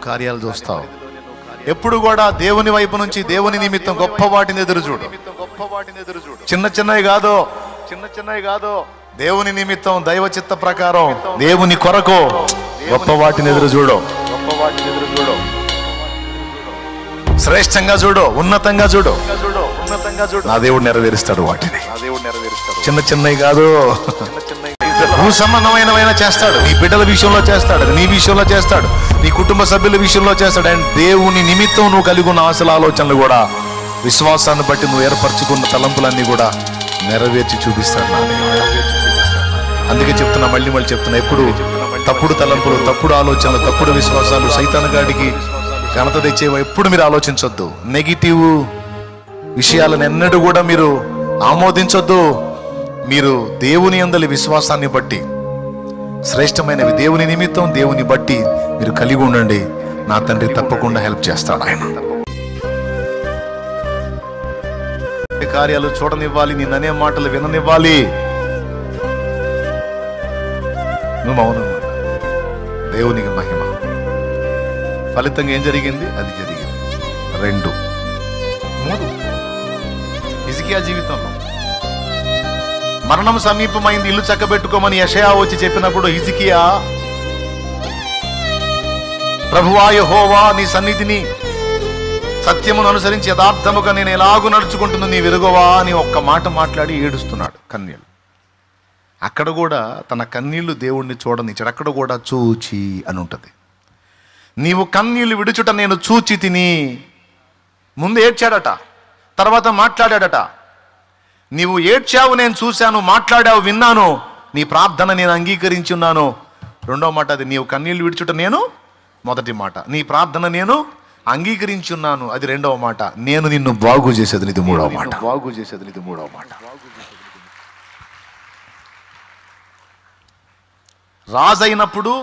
కార్యాలు చూస్తావు. ఎప్పుడు కూడా దేవుని వైపు నుంచి దేవుని నిమిత్తం గొప్ప వాటిని ఎదురు చూడు. చిన్న చిన్నవి కాదు, దేవుని నిమిత్తం దైవ చిత్త ప్రకారం దేవుని కొరకు గొప్ప వాటిని ఎదురు చూడు. శ్రేష్టంగా చూడు, ఉన్నతంగా చూడు. నా దేవుడు నెరవేరుస్తాడు వాటిని. చిన్న చిన్నవి కాదు, భూ సంబంధమైన చేస్తాడు. నీ బిడ్డల విషయంలో చేస్తాడు, నీ విషయంలో చేస్తాడు, నీ కుటుంబ సభ్యుల విషయంలో చేస్తాడు. అండ్ దేవుని నిమిత్తం నువ్వు కలిగి ఉన్న ఆశల ఆలోచనలు కూడా, విశ్వాసాన్ని బట్టి నువ్వు ఏర్పరచుకున్న తలంపులన్నీ కూడా నెరవేర్చి చూపిస్తాడు నా దేవుడు. అందుకే చెప్తున్నా, మళ్ళీ చెప్తున్నా, ఎప్పుడు తప్పుడు తలంపులు, తప్పుడు ఆలోచనలు, తప్పుడు విశ్వాసాలు, సైతాను గాడికి ఘనత తెచ్చేవో ఎప్పుడు మీరు ఆలోచించొద్దు. నెగిటివ్ విషయాలను ఎన్నడూ కూడా మీరు ఆమోదించొద్దు. మీరు దేవుని యందలి విశ్వాసాన్ని బట్టి, శ్రేష్టమైనవి దేవుని నిమిత్తం దేవుని బట్టి మీరు కలిగి ఉండండి. నా తండ్రి తప్పకుండా హెల్ప్ చేస్తాడు. ఆయన కార్యాలు చూడనివ్వాలి, నిన్ననే మాటలు విననివ్వాలి. నువ్వు మౌనం. దేవునికి మహిమ. ఫలితంగా ఏం జరిగింది? అది జరిగింది. 2, 3 హిజ్కియా జీవితంలో మరణం సమీపమైంది, ఇల్లు చక్కబెట్టుకోమని యెషయా వచ్చి చెప్పినప్పుడు హిజ్కియా, ప్రభువా యెహోవా, నీ సన్నిధిని సత్యమును అనుసరించి యథార్థముగా నేను ఎలాగూ నడుచుకుంటున్నా నీ వెరుగవా అని ఒక్క మాట మాట్లాడి ఏడుస్తున్నాడు. కన్నీళ్ళు. అక్కడ కూడా తన కన్నీళ్లు దేవుణ్ణి చూడనిచ్చాడు. అక్కడ కూడా చూచి అని ఉంటుంది. నీవు కన్నీళ్లు విడుచుట నేను చూచి తిని. ముందు ఏడ్చాడట, తర్వాత మాట్లాడాడట. నీవు ఏడ్చావు, నేను చూశాను, మాట్లాడావు, విన్నాను, నీ ప్రార్థన నేను అంగీకరించి ఉన్నాను. రెండో మాట అది. నీవు కన్నీళ్లు విడుచుట నేను, మొదటి మాట. నీ ప్రార్థన నేను అంగీకరించి ఉన్నాను, అది రెండవ మాట. నేను నిన్ను బాగు చేసేది ఇది మూడవ మాట. రాజైనప్పుడు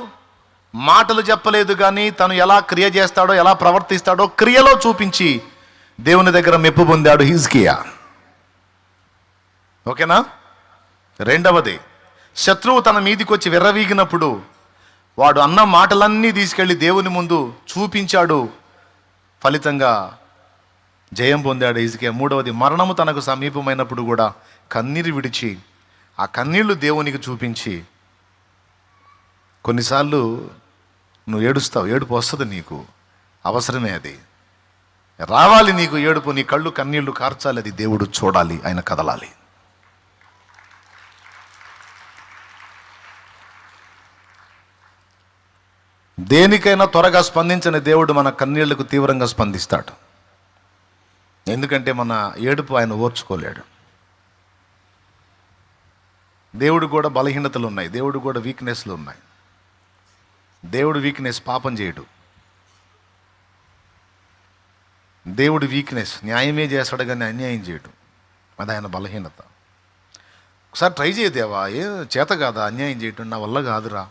మాటలు చెప్పలేదు, కానీ తను ఎలా క్రియ చేస్తాడో, ఎలా ప్రవర్తిస్తాడో క్రియలో చూపించి దేవుని దగ్గర మెప్పు పొందాడు హిజ్కియా. ఓకేనా? రెండవది, శత్రువు తన మీదికి వచ్చి విర్రవీగినప్పుడు వాడు అన్న మాటలన్నీ తీసుకెళ్లి దేవుని ముందు చూపించాడు. ఫలితంగా జయం పొందాడు హిజ్కియా. మూడవది, మరణము తనకు సమీపమైనప్పుడు కూడా కన్నీరు విడిచి ఆ కన్నీళ్లు దేవునికి చూపించి. కొన్నిసార్లు నువ్వు ఏడుస్తావు, ఏడుపు వస్తుంది, నీకు అవసరమే, అది రావాలి. నీకు ఏడుపు, నీ కళ్ళు కన్నీళ్లు కార్చాలి, అది దేవుడు చూడాలి, ఆయన కదలాలి. దేనికైనా త్వరగా స్పందించని దేవుడు మన కన్నీళ్లకు తీవ్రంగా స్పందిస్తాడు. ఎందుకంటే మన ఏడుపు ఆయన ఓర్చుకోలేడు. దేవుడు కూడా బలహీనతలు ఉన్నాయి, దేవుడు కూడా వీక్నెస్లు ఉన్నాయి. దేవుడు వీక్నెస్ పాపం చేయడు. దేవుడు వీక్నెస్ న్యాయమే చేస్తాడు, కానీ అన్యాయం చేయడు. అది ఆయన బలహీనత. ఒకసారి ట్రై చేయదేవా, ఏ చేత కాదా అన్యాయం చేయటం? నా వల్ల కాదురా.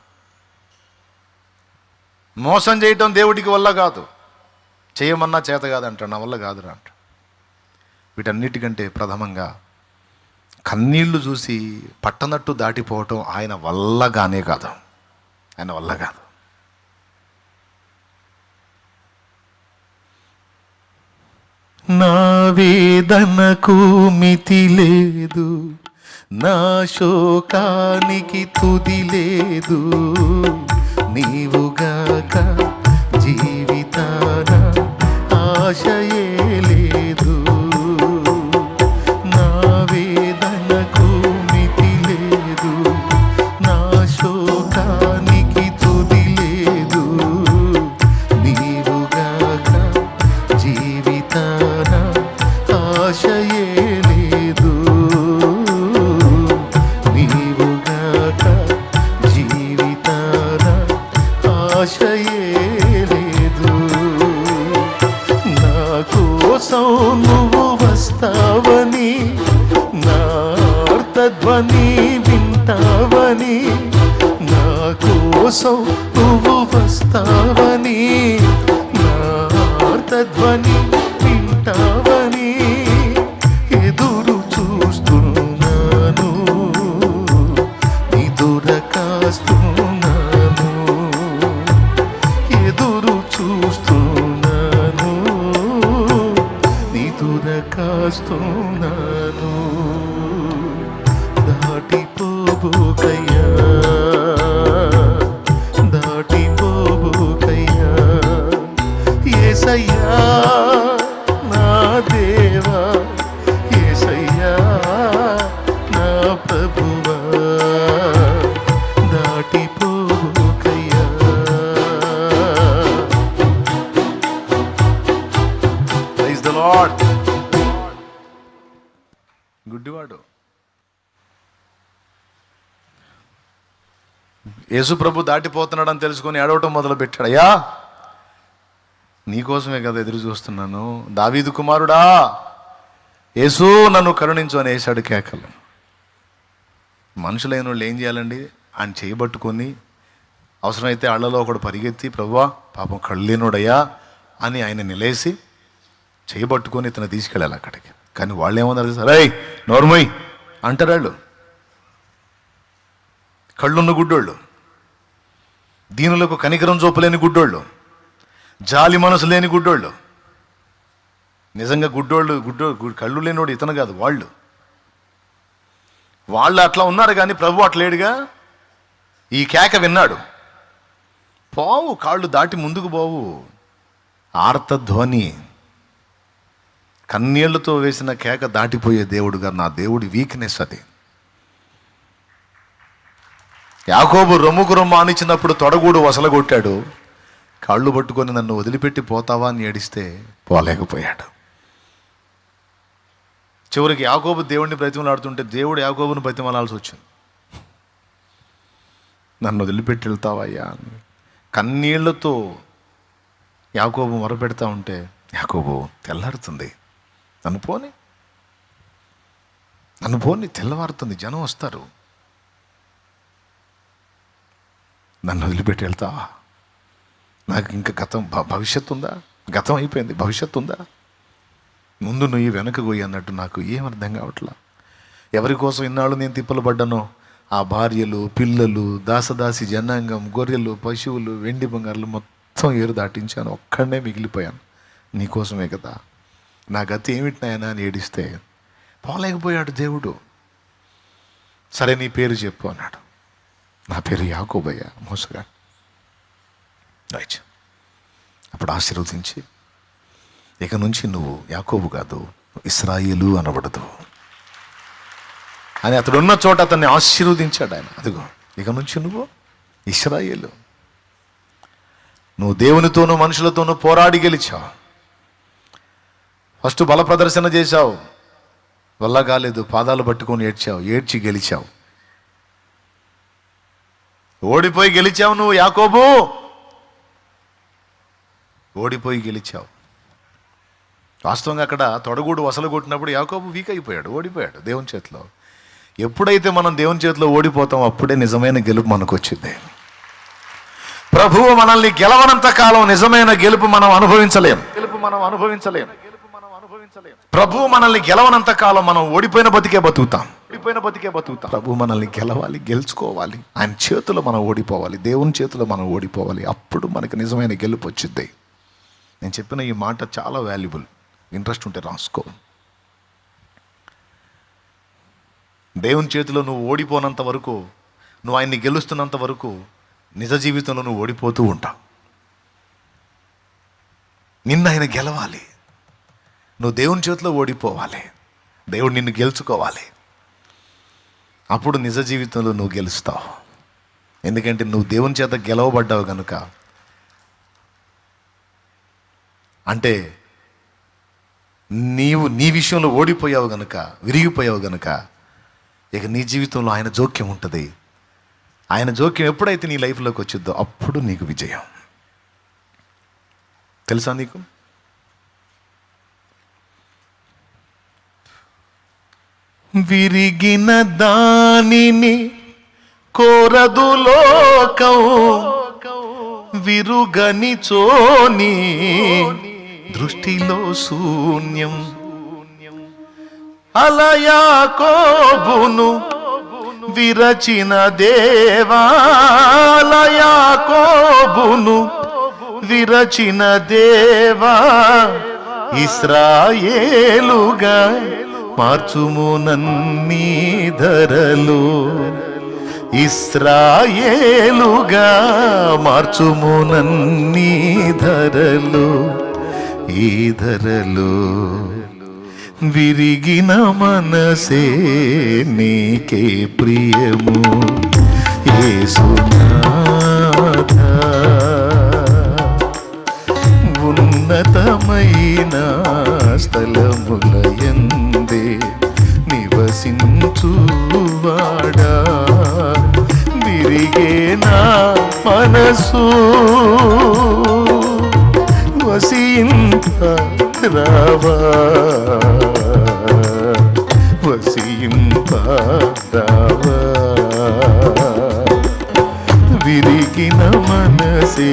మోసం చేయటం దేవుడికి వల్ల కాదు, చేయమన్నా చేత కాదంటాడు, నా వల్ల కాదురా అంట. వీటన్నిటికంటే ప్రథమంగా కన్నీళ్లు చూసి పట్టనట్టు దాటిపోవటం ఆయన వల్లగానే కాదు, ఆయన వల్ల కాదు. నా వేదనకు మితి లేదు, నా శోకానికి తుది లేదు, నీవుగాక జీవితాన ఆశయే లేదు. నా వేదనకు మితి లేదు, నా శోకానికి తుది లేదు, నీవుగాక జీవితాన ఆశయే లేదు, నీవుగాక జీవితాన ఆశయే లేదు. నా కోసం నువ్వు వస్తావని, నా అర్థధ్వని వింటావని, నా కోసం నువ్వు వస్తావని, నా అర్థధ్వని వింటావని ఎదురు చూస్తున్నాను, ఎదుర కాస్తున్నాను, ఎదురు చూ వస్తున్నాను, దాటిపోబోకయ్యా, దాటిపోబోకయ్యా. యేసయ్యా నా దేవా, యేసయ్యా నా ప్రభువా, దాటిపోబోకయ్యా. Praise the lord. గుడ్డివాడు యేసు ప్రభు దాటిపోతున్నాడని తెలుసుకొని ఏడవటం మొదలు పెట్టాడు. అయ్యా నీకోసమే కదా ఎదురు చూస్తున్నాను, దావీదు కుమారుడా యేసు నన్ను కరుణించు అని వేశాడు కేకలు. మనుషులైన వాళ్ళు ఏం చేయాలండి? ఆయన చేయబట్టుకొని అవసరమైతే అళ్లలో ఒకడు పరిగెత్తి ప్రభువా పాపం కళ్ళేనుడయ్యా అని ఆయన నిలేసి చేయబట్టుకొని ఇతను తీసుకెళ్ళాలి అక్కడికి. కానీ వాళ్ళు ఏమన్నారు? సరే నోర్మోయ్ అంటారు వాళ్ళు. కళ్ళున్న గుడ్డోళ్ళు, దీనులకు కనికరం చూపలేని గుడ్డోళ్ళు, జాలి మనసు లేని గుడ్డోళ్ళు. నిజంగా గుడ్డోళ్ళు కళ్ళు లేనివాడు ఇతను కాదు, వాళ్ళు అట్లా ఉన్నారు. కానీ ప్రభు అట్లేడుగా. ఈ కేక విన్నాడు. పోవు, కాళ్ళు దాటి ముందుకు పోవు. ఆర్తధ్వని, కన్నీళ్లతో వేసిన కేక దాటిపోయే దేవుడు గారు నా దేవుడి వీక్నెస్ అది. యాకోబు రొమ్ముకు రొమ్ము ఆనిచ్చినప్పుడు తొడగూడు వసలగొట్టాడు. కాళ్ళు పట్టుకొని నన్ను వదిలిపెట్టి పోతావా అని ఏడిస్తే పోలేకపోయాడు. చివరికి యాకోబు దేవుడిని బ్రతిమలాడుతుంటే దేవుడు యాకోబుని బ్రతిమలాల్సి వచ్చింది. నన్ను వదిలిపెట్టి వెళ్తావయ్యా అని కన్నీళ్లతో యాకోబు మొరపెడతా ఉంటే, యాకోబు తెల్లారుతుంది, నన్ను పోని తెల్లవారుతుంది, జనం వస్తారు, నన్ను వదిలిపెట్టి వెళ్తావా? నాకు ఇంకా భవిష్యత్తు ఉందా? గతం అయిపోయింది, భవిష్యత్తు ఉందా? ముందు నువ్వు వెనక పోయి అన్నట్టు నాకు ఏం అర్థం కావట్లా. ఎవరి కోసం ఇన్నాళ్ళు నేను తిప్పలు పడ్డానో ఆ భార్యలు, పిల్లలు, దాసదాసి జనాంగం, గొర్రెలు, పశువులు, వెండి బంగారులు మొత్తం ఏరు దాటించాను, ఒక్కడనే మిగిలిపోయాను. నీకోసమే కదా. నా గతి ఏమిటినాయనా అని ఏడిస్తే పోలేకపోయాడు దేవుడు. సరే నీ పేరు చెప్పు అన్నాడు. నా పేరు యాకోబయ్య, మోసగాడు. రైట్. అప్పుడు ఆశీర్వదించి, ఇక నుంచి నువ్వు యాకోబు కాదు ఇశ్రాయేలు అనబడదు అని అతడున్న చోట అతన్ని ఆశీర్వదించాడు ఆయన. అదిగో ఇక నుంచి నువ్వు ఇశ్రాయేలు. నువ్వు దేవునితోనూ మనుషులతోనూ పోరాడి గెలిచావు. ఫస్ట్ బల ప్రదర్శన చేశావు, వల్ల కాలేదు, పాదాలు పట్టుకొని ఏడ్చావు, ఏడ్చి గెలిచావు. ఓడిపోయి గెలిచావు నువ్వు యాకోబు, ఓడిపోయి గెలిచావు. వాస్తవంగా అక్కడ తొడగూడు వసలు కొట్టినప్పుడు యాకోబు వీక్ అయిపోయాడు, ఓడిపోయాడు దేవుని చేతిలో. ఎప్పుడైతే మనం దేవుని చేతిలో ఓడిపోతాం అప్పుడే నిజమైన గెలుపు మనకు వచ్చింది. ప్రభువు మనల్ని గెలవనంత కాలం నిజమైన గెలుపు మనం అనుభవించలేం. ప్రభువు మనల్ని గెలవనంత కాలం మనం ఓడిపోయిన బతికే బతుకుతాం. ప్రభు మనల్ని గెలవాలి, గెలుచుకోవాలి. ఆయన చేతిలో మనం ఓడిపోవాలి, దేవుని చేతిలో మనం ఓడిపోవాలి. అప్పుడు మనకి నిజమైన గెలుపు వచ్చింది. నేను చెప్పిన ఈ మాట చాలా వాల్యుబుల్. ఇంట్రెస్ట్ ఉంటే రాసుకో. దేవుని చేతిలో నువ్వు ఓడిపోనంత వరకు, నువ్వు ఆయన్ని గెలుస్తున్నంత వరకు నిజ జీవితంలో నువ్వు ఓడిపోతూ ఉంటావు. నిన్ను ఆయన గెలవాలి, నువ్వు దేవుని చేతిలో ఓడిపోవాలి, దేవుడు నిన్ను గెలుచుకోవాలి. అప్పుడు నిజ జీవితంలో నువ్వు గెలుస్తావు. ఎందుకంటే నువ్వు దేవుని చేత గెలవబడ్డావు కనుక. అంటే నీ విషయంలో ఓడిపోయావు గనుక, విరిగిపోయావు గనుక ఇక నీ జీవితంలో ఆయన జోక్యం ఉంటుంది. ఆయన జోక్యం ఎప్పుడైతే నీ లైఫ్లోకి వచ్చిద్దో అప్పుడు నీకు విజయం. తెలుసా నీకు? విరిగిన దానిని కోరదు లోకం, విరుగని చోని దృష్టిలో శూన్యం. అలా యాకోబును విరచిన దేవా, అలా యాకోబును విరచిన దేవా, ఇశ్రాయేలుగా మార్చుము నన్నీ ధరలు, ఇశ్రాయేలుగా మార్చుము నన్నీ ధరలు, ఈ ధరలు విరిగిన మనసే నీకే ప్రియము యేసునాథా, ఉన్నతమైన స్థలములయందే నివసించువాడా, విరిగే నా మనసు వసింపరావా, వసింపరావా, విరిగిన మనసే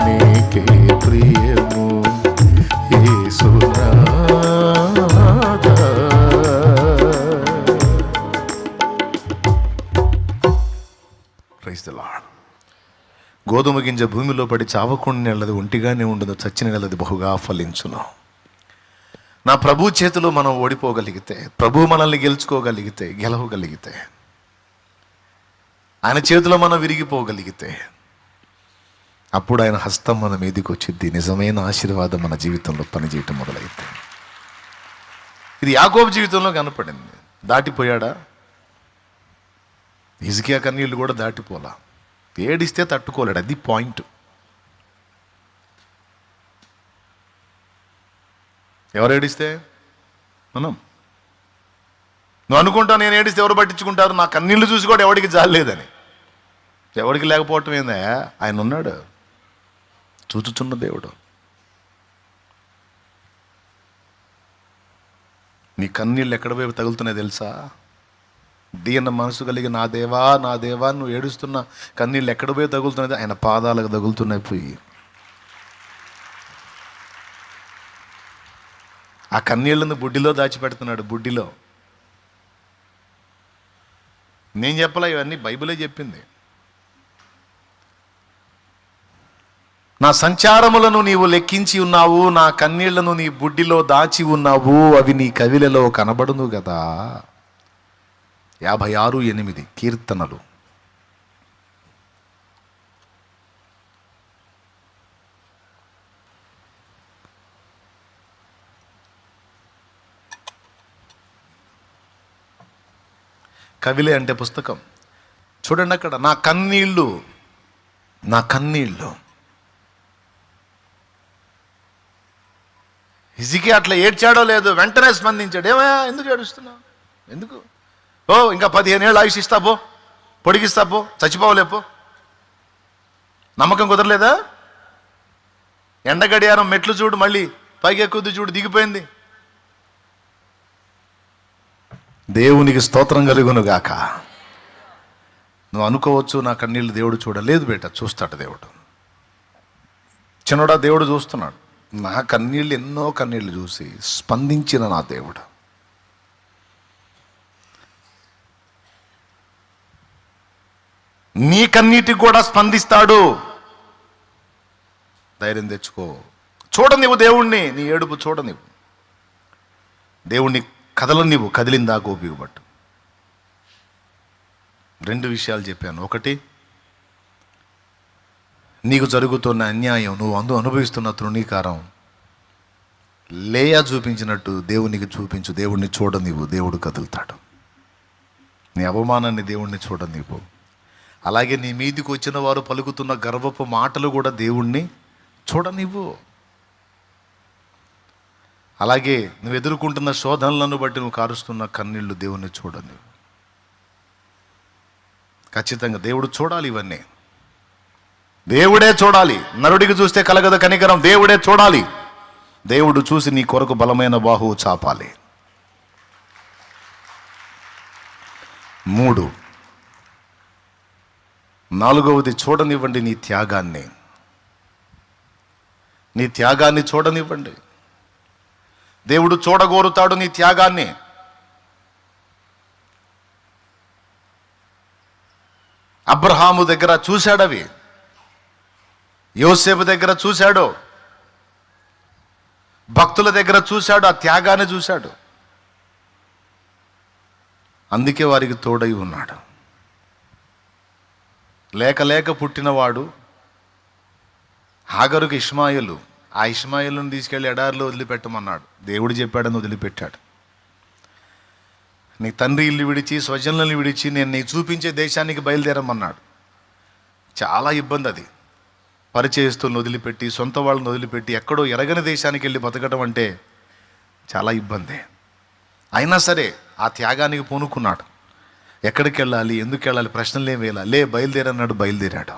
నీకే ప్రియము యేసునాథా. Praise the lord. గోధుమ గింజ భూమిలో పడి చావకుండా నెలది ఒంటిగానే ఉండదు, చచ్చిన నెలది బహుగా ఫలించును. నా ప్రభు చేతిలో మనం ఓడిపోగలిగితే, ప్రభు మనల్ని గెలుచుకోగలిగితే, గెలవగలిగితే, ఆయన చేతిలో మనం విరిగిపోగలిగితే, అప్పుడు ఆయన హస్తం మన మీదకి వచ్చింది. నిజమైన ఆశీర్వాదం మన జీవితంలో పనిచేయటం మొదలైతే. ఇది యాకోబు జీవితంలో కనపడింది. దాటిపోయాడా? హిజ్కియా కన్నీళ్ళు కూడా దాటిపోలా. ఏడిస్తే తట్టుకోలేడు, అది పాయింట్. ఎవరు ఏడిస్తే? మనం. నువ్వు అనుకుంటావు నేను ఏడిస్తే ఎవరు పట్టించుకుంటారు, నా కన్నీళ్ళు చూసి కూడా ఎవరికి జాలేదని. ఎవరికి లేకపోవటం ఏందా? ఆయన ఉన్నాడు, చూచుచున్న దేవుడు. నీ కన్నీళ్ళు ఎక్కడ వైపు తగులుతున్నాయి తెలుసా? దీన మనసు కలిగి నా దేవా నా దేవా నువ్వు ఏడుస్తున్న కన్నీళ్ళు ఎక్కడ పోయి తగులుతున్నది? ఆయన పాదాలకు తగులుతున్నాయి పోయి. ఆ కన్నీళ్ళను బుడ్డిలో దాచిపెడుతున్నాడు. బుడ్డిలో. నేను చెప్పలా, ఇవన్నీ బైబిలే చెప్పింది. నా సంచారములను నీవు లెక్కించి ఉన్నావు, నా కన్నీళ్లను నీ బుడ్డిలో దాచి ఉన్నావు, అవి నీ కవిలలో కనబడును కదా. 56:8 కీర్తనలు. కవిలే అంటే పుస్తకం. చూడండి అక్కడ, నా కన్నీళ్ళు, నా కన్నీళ్ళు. హిజ్కియా అట్లా ఏడ్చాడో లేదో, వెంటనే స్పందించాడు. ఏమయ్యా ఎందుకు ఏడుస్తున్నావు? ఎందుకు? ఓ ఇంకా 15 ఏళ్ళు ఆయుష్ ఇస్తా పో, పొడిగిస్తా పో, చచ్చిపోవలేపో. నమ్మకం కుదరలేదా? ఎండ గడియారం మెట్లు చూడు, మళ్ళీ పైకి ఎక్కుద్ది చూడు, దిగిపోయింది. దేవునికి స్తోత్రం కలుగును గాక. నువ్వు అనుకోవచ్చు నా కన్నీళ్ళు దేవుడు చూడలేదు. బేట చూస్తాడు దేవుడు. చిన్నోడా దేవుడు చూస్తున్నాడు. నా కన్నీళ్ళు, ఎన్నో కన్నీళ్ళు చూసి స్పందించిన నా దేవుడు. నీ కన్నీటికి కూడా స్పందిస్తాడు. ధైర్యం తెచ్చుకో. చూడనివ్వు దేవుణ్ణి, నీ ఏడుపు చూడనివ్వు. దేవుణ్ణి కదలనివ్వు, కదిలిందా గోపిపట్టు. 2 విషయాలు చెప్పాను. ఒకటి, నీకు జరుగుతున్న అన్యాయం, నువ్వు అనుభవిస్తున్న తృణీకారం లేయా చూపించినట్టు దేవునికి చూపించు. దేవుణ్ణి చూడనివ్వు, దేవుడు కదులుతాడు. నీ అవమానాన్ని దేవుణ్ణి చూడనివ్వు. అలాగే నీ మీదికి వచ్చిన వారు పలుకుతున్న గర్వపు మాటలు కూడా దేవుణ్ణి చూడనివ్వు. అలాగే నువ్వు ఎదుర్కొంటున్న శోధనలను బట్టి నువ్వు కారుస్తున్న కన్నీళ్లు దేవుణ్ణి చూడనివ్వు. ఖచ్చితంగా దేవుడు చూడాలి. ఇవన్నీ దేవుడే చూడాలి. నరుడికి చూస్తే కలగద కనికరం, దేవుడే చూడాలి. దేవుడు చూసి నీ కొరకు బలమైన బాహువు చాపాలి. 3, 4వది, చూడనివ్వండి నీ త్యాగాన్ని. నీ త్యాగాన్ని చూడనివ్వండి. దేవుడు చూడగోరుతాడు నీ త్యాగాన్ని. అబ్రహాము దగ్గర చూశాడవి, యోసేపు దగ్గర చూశాడు, భక్తుల దగ్గర చూశాడు, ఆ త్యాగాన్ని చూశాడు. అందుకే వారికి తోడై ఉన్నాడు. లేక లేక పుట్టినవాడు హాగరుకు ఇష్మాయేలు. ఆ ఇష్మాయేలును తీసుకెళ్ళి ఎడారిలో వదిలిపెట్టమన్నాడు. దేవుడు చెప్పాడని వదిలిపెట్టాడు. నీ తండ్రి ఇల్లు విడిచి స్వజనులను విడిచి నేను నీకు చూపించే దేశానికి బయలుదేరమన్నాడు. చాలా ఇబ్బంది అది. పరిచయస్తులను వదిలిపెట్టి, సొంత వాళ్ళని వదిలిపెట్టి ఎక్కడో ఎరగని దేశానికి వెళ్ళి బతకడం అంటే చాలా ఇబ్బంది. అయినా సరే ఆ త్యాగానికి పూనుకున్నాడు. ఎక్కడికి వెళ్ళాలి, ఎందుకు వెళ్ళాలి, ప్రశ్నలేం వేయాలి, లే బయలుదేరన్నాడు. బయలుదేరాడు.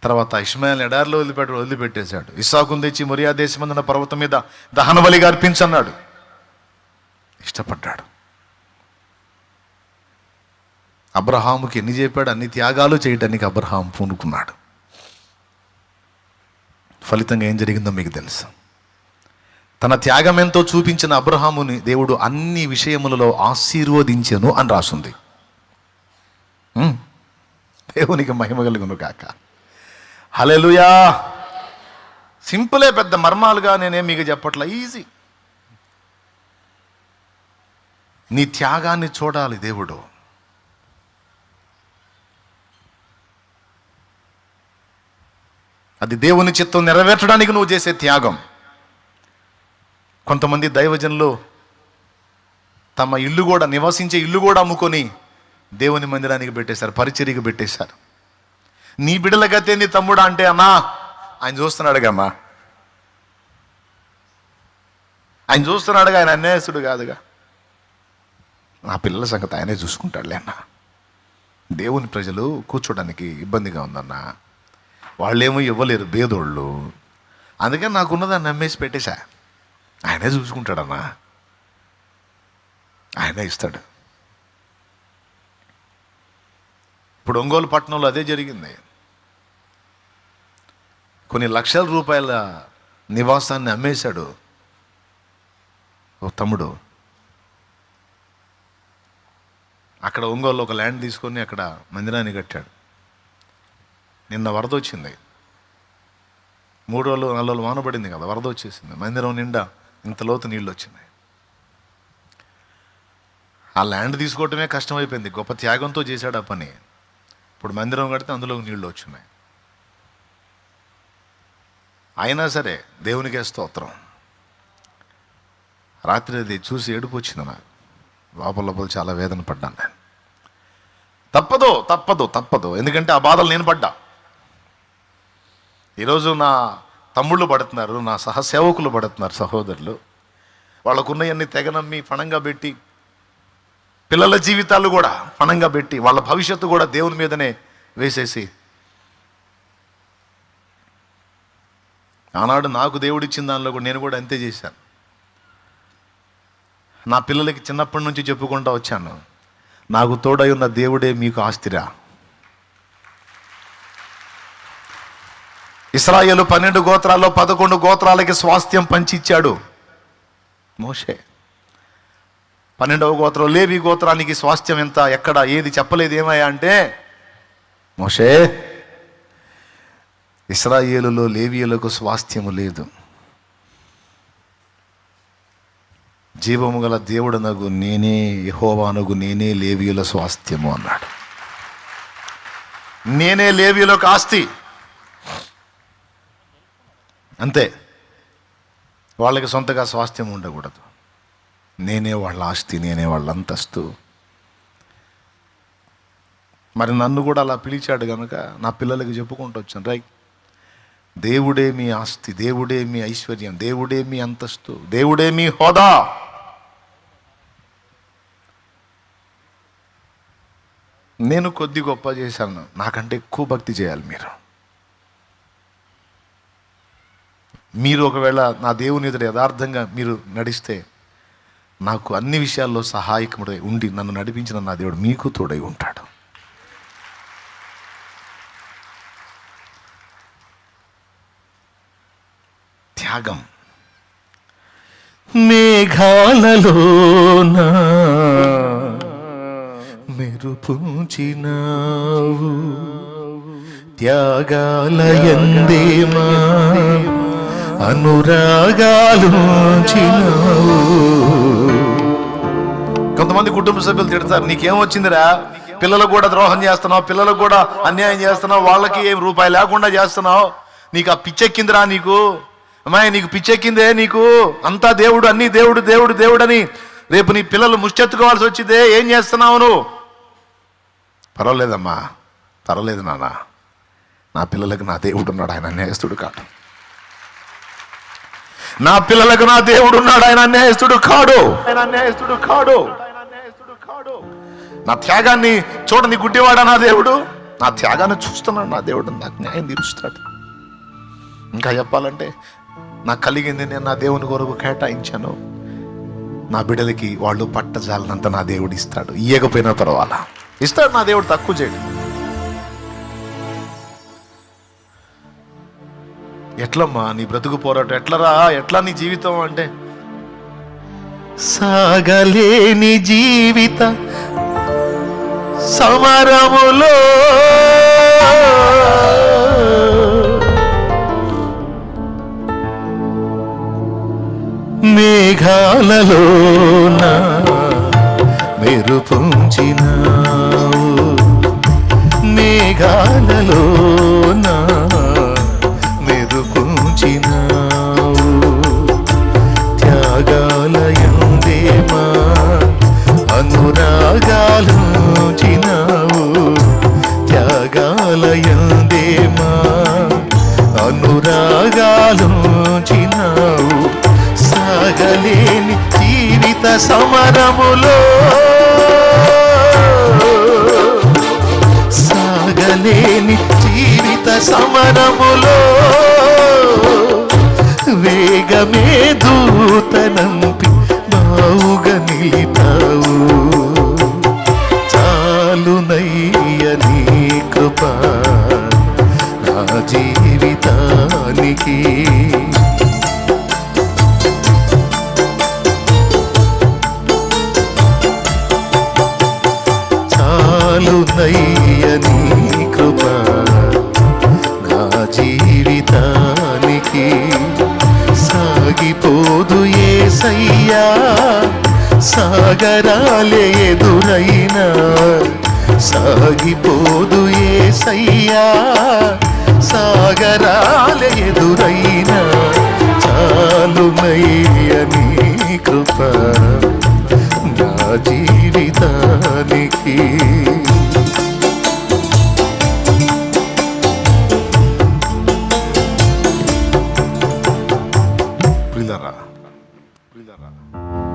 తర్వాత ఇష్మాయేల్ ఎడారిలో వదిలిపెట్టేశాడు. ఇస్సాకును తెచ్చి మొరియా దేశమందున పర్వతం మీద దహన బలిగా అర్పించన్నాడు. ఇష్టపడ్డాడు. అబ్రహాముకి ఎన్ని చెప్పాడు, అన్ని త్యాగాలు చేయడానికి అబ్రహాం పూనుకున్నాడు. ఫలితంగా ఏం జరిగిందో మీకు తెలుసు. తన త్యాగం ఎంతో చూపించిన అబ్రహాముని దేవుడు అన్ని విషయములలో ఆశీర్వదించెను అని రాసుంది. దేవునికి మహిమ కలుగును గాక. హల్లెలూయా. సింపులే, పెద్ద మర్మాలుగా నేనేం మీకు చెప్పట్లా, ఈజీ. నీ త్యాగాన్ని చూడాలి దేవుడు. అది దేవుని చిత్తం నెరవేర్చడానికి నువ్వు చేసే త్యాగం. కొంతమంది దైవజనులు తమ ఇల్లు కూడా, నివసించే ఇల్లు కూడా అమ్ముకొని దేవుని మందిరానికి పెట్టేశారు, పరిచర్యకు పెట్టేశారు. నీ బిడ్డల గతే నీ తమ్ముడా అంటే, అన్నా ఆయన చూస్తున్నాడుగా, ఆయన చూస్తున్నాడుగా, ఆయన అన్యాయస్తుడు కాదుగా, నా పిల్లల సంగతి ఆయనే చూసుకుంటాడులే అన్న. దేవుని ప్రజలు కూర్చోడానికి ఇబ్బందిగా ఉందన్నా, వాళ్ళేమో ఇవ్వలేరు, బేదోళ్ళు, అందుకని నాకున్నదాన్ని నమ్మేసి పెట్టేశా. ఆయనే చూసుకుంటాడన్నా, ఆయనే ఇస్తాడు. ఇప్పుడు ఒంగోలు పట్టణంలో అదే జరిగింది. కొన్ని లక్షల రూపాయల నివాసాన్ని అమ్మేశాడు ఓ తమ్ముడు. అక్కడ ఒంగోలు ఒక ల్యాండ్ తీసుకొని అక్కడ మందిరాన్ని కట్టాడు. నిన్న వరద వచ్చింది, 3 రోజులు 4 రోజులు వానబడింది కదా, వరద వచ్చేసింది. మందిరం నిండా ఇంత లోతు నీళ్ళు వచ్చినాయి. ఆ ల్యాండ్ తీసుకోవటమే కష్టమైపోయింది. గొప్ప త్యాగంతో చేశాడు ఆ పని. ఇప్పుడు మందిరం కడితే అందులో నీళ్ళు వచ్చినాయి. అయినా సరే దేవునికే స్తోత్రం. రాత్రి అది చూసి ఏడుపు వచ్చింది నాకు. లోపల చాలా వేదన పడ్డాను నేను. తప్పదు తప్పదు తప్పదు, ఎందుకంటే ఆ బాధలు నేను పడ్డా. ఈరోజు నా తమ్ముళ్ళు పడుతున్నారు, నా సహసేవకులు పడుతున్నారు, సహోదరులు. వాళ్ళకున్నవన్నీ తెగనమ్మి పణంగా పెట్టి, పిల్లల జీవితాలు కూడా పణంగా పెట్టి, వాళ్ళ భవిష్యత్తు కూడా దేవుని మీదనే వేసేసి, ఆనాడు నాకు దేవుడిచ్చిన దానిలో కూడా నేను కూడా అంతే చేశాను. నా పిల్లలకి చిన్నప్పటి నుంచి చెప్పుకుంటూ వచ్చాను, నాకు తోడై ఉన్న దేవుడే మీకు ఆస్తిరా. ఇశ్రాయేలు 12 గోత్రాల్లో 11 గోత్రాలకి స్వాస్థ్యం పంచిచ్చాడు మోషే. 12వ గోత్రం లేవి గోత్రానికి స్వాస్థ్యం ఎంత, ఎక్కడ, ఏది చెప్పలేదు. ఏమయ్యా అంటే, మోషే, ఇశ్రాయేలులో లేవీయులకు స్వాస్థ్యము లేదు, జీవము గల దేవుడనగు నేనే, యెహోవానగు నేనే లేవీయుల స్వాస్థ్యము అన్నాడు. నేనే లేవీయులకు ఆస్తి, అంతే. వాళ్ళకి సొంతగా స్వాస్థ్యం ఉండకూడదు. నేనే వాళ్ళ ఆస్తి, నేనే వాళ్ళ అంతస్తు. మరి నన్ను కూడా అలా పిలిచాడు కనుక నా పిల్లలకి చెప్పుకుంటూ వచ్చాను, రైట్, దేవుడే మీ ఆస్తి, దేవుడే మీ ఐశ్వర్యం, దేవుడే మీ అంతస్తు, దేవుడే మీ హోదా. నేను కొద్ది గొప్ప చేశాను, నాకంటే ఎక్కువ భక్తి చేయాలి మీరు ఒకవేళ నా దేవుని ఎదుట యథార్థంగా మీరు నడిస్తే, నాకు అన్ని విషయాల్లో సహాయకుడై ఉండి నన్ను నడిపించిన నా దేవుడు మీకు తోడై ఉంటాడు. త్యాగం. మేఘాలలోన మెరుపుంచినావు, త్యాగాలయందేమా అనురాగాలుంచినావు. కొంతమంది కుటుంబ సభ్యులు తిడతారు, నీకేం వచ్చిందిరా, పిల్లలకు కూడా ద్రోహం చేస్తున్నావు, పిల్లలకు కూడా అన్యాయం చేస్తున్నావు, వాళ్ళకి ఏం రూపాయి లేకుండా చేస్తున్నావు, నీకు ఆ పిచ్చెక్కిందిరా, నీకు అమ్మాయి నీకు పిచ్చెక్కిందే, నీకు అంతా దేవుడు, అన్ని దేవుడు దేవుడు దేవుడు అని రేపు నీ పిల్లలు ముష్టెత్తుకోవాల్సి వచ్చిందే, ఏం చేస్తున్నావు నువ్వు? పర్వాలేదమ్మా, పర్వాలేదు నాన్న, నా పిల్లలకు నా దేవుడు ఉన్నాడు, ఆయన అన్యాయస్తుడు కాడు. నా పిల్లలకు నా దేవుడు ఉన్నాడు, ఆయన అన్యాయస్తుడు కాడు. ఆయన అన్యాయస్తుడు కాడు. నా త్యాగాన్ని చూడని గుడ్డివాడా నా దేవుడు? నా త్యాగాన్ని చూస్తున్నాడు నా దేవుడు, నాకు న్యాయం తీరుస్తాడు. ఇంకా చెప్పాలంటే నాకు కలిగింది నేను నా దేవుని కొరకు కేటాయించాను, నా బిడ్డలకి వాళ్ళు పట్టజాలనంత నా దేవుడు ఇస్తాడు. ఇయ్యకపోయినా పర్వాలా, ఇస్తాడు నా దేవుడు, తక్కువ చేయడు. ఎట్లమ్మా నీ బ్రతుకు పోరాటం, ఎట్లరా, ఎట్లా నీ జీవితం అంటే, సాగలేని జీవిత సమరములో మేఘాలలోన మెరుపుంచినావు, మేఘాలలోన మెరుపుంచినావు, త్యాగాలయందేమా అనురాగాలుంచినావు, త్యాగాలయందేమా అనురాగాలుంచినావు, సాగలేని జీవిత సమరములో, సాగలేని జీవిత సమరములో వేగమే దూతనంపి బావుగా నిలిపావు. చాలునయ్య నీ కృప నా జీవితానికి, చాలునయ్య నీ కృప నా జీవితానికి. సాగిపోదు యేసయ్యా సాగరాలే ఎదురైనా, సాగిపోదు యేసయ్యా సాగరాలే ఎదురైనా, చాలునయ్య నీ కృప నా జీవితానికి.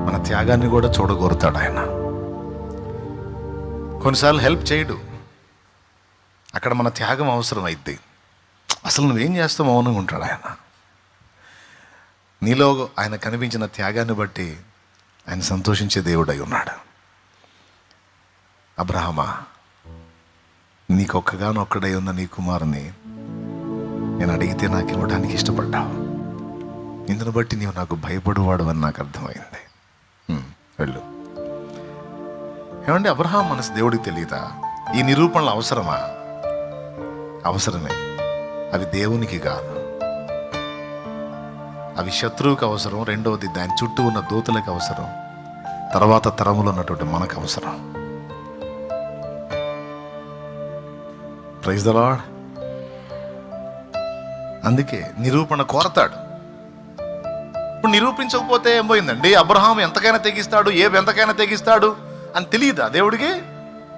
మన త్యాగాన్ని కూడా చూడగోరుతాడు ఆయన. కొన్నిసార్లు హెల్ప్ చేయడు, అక్కడ మన త్యాగం అవసరం అయింది. అసలు నువ్వేం చేస్తావు మౌనంగా ఉంటాడు ఆయన. నీలో ఆయన కనిపించిన త్యాగాన్ని బట్టి ఆయన సంతోషించే దేవుడై ఉన్నాడు. అబ్రహామా, నీకొక్కగానొక్కడై ఉన్న నీ కుమారుని నేను అడిగితే నాకు ఇవ్వడానికి ఇష్టపడ్డావు, ఇందును బట్టి నీవు నాకు భయపడువాడు అని నాకు అర్థమైంది. వెళ్ళు. ఏమంటే అబ్రహాం మనసు దేవుడికి తెలియదా? ఈ నిరూపణలు అవసరమా? అవసరమే. అవి దేవునికి కాదు, అవి శత్రువుకి అవసరం, రెండవది దాని చుట్టూ ఉన్న దూతలకు అవసరం, తర్వాత తరములో ఉన్నటువంటి మనకు అవసరం. Praise the lord. అందుకే నిరూపణ కోరతాడు. ఇప్పుడు నిరూపించకపోతే ఏం పోయిందండి? అబ్రహాం ఎంతకైనా తెగిస్తాడు, ఏవి ఎంతకైనా తెగిస్తాడు అని తెలియదా దేవుడికి?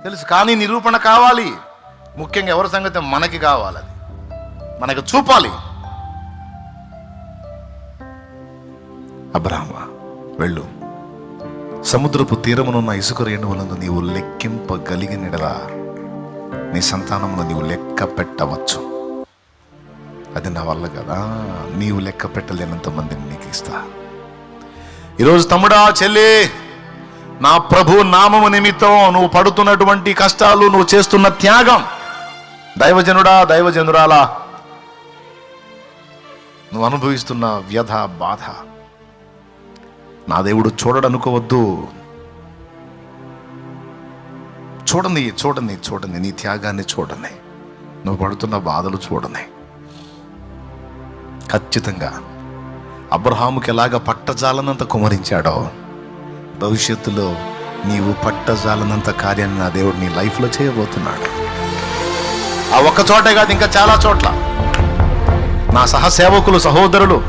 తెలుసు. కానీ నిరూపణ కావాలి. ముఖ్యంగా ఎవరి సంగతి మనకి కావాలి, అది మనకు చూపాలి. అబ్రహామా వెళ్ళు, సముద్రపు తీరమునున్న ఇసుక రేణువులను నీవు లెక్కింపగలిగినలా నీ సంతానమును నీవు లెక్క పెట్టవచ్చు. అది నా వల్ల కదా, నీవు లెక్క పెట్టలేనంత మందిని నీకు ఇస్తా. ఈరోజు తమ్ముడా, చెల్లి, నా ప్రభు నామము నిమిత్తం నువ్వు పడుతున్నటువంటి కష్టాలు, నువ్వు చేస్తున్న త్యాగం, దైవజనుడా, దైవజనురాలా, నువ్వు అనుభవిస్తున్న వ్యధ, బాధ నా దేవుడు చూడడనుకోవద్దు. చూడండి, చూడండి, చూడండి, నీ త్యాగాన్ని చూడండి, నువ్వు పడుతున్న బాధలు చూడండి. ఖచ్చితంగా అబ్రహాముకి ఎలాగ పట్టజాలనంత కుమరించాడో, భవిష్యత్తులో నీవు పట్టజాలనంత కార్యాన్ని నా దేవుడు నీ లైఫ్లో చేయబోతున్నాడు. ఆ ఒక్క చోటే కాదు, ఇంకా చాలా చోట్ల నా సహసేవకులు, సహోదరులు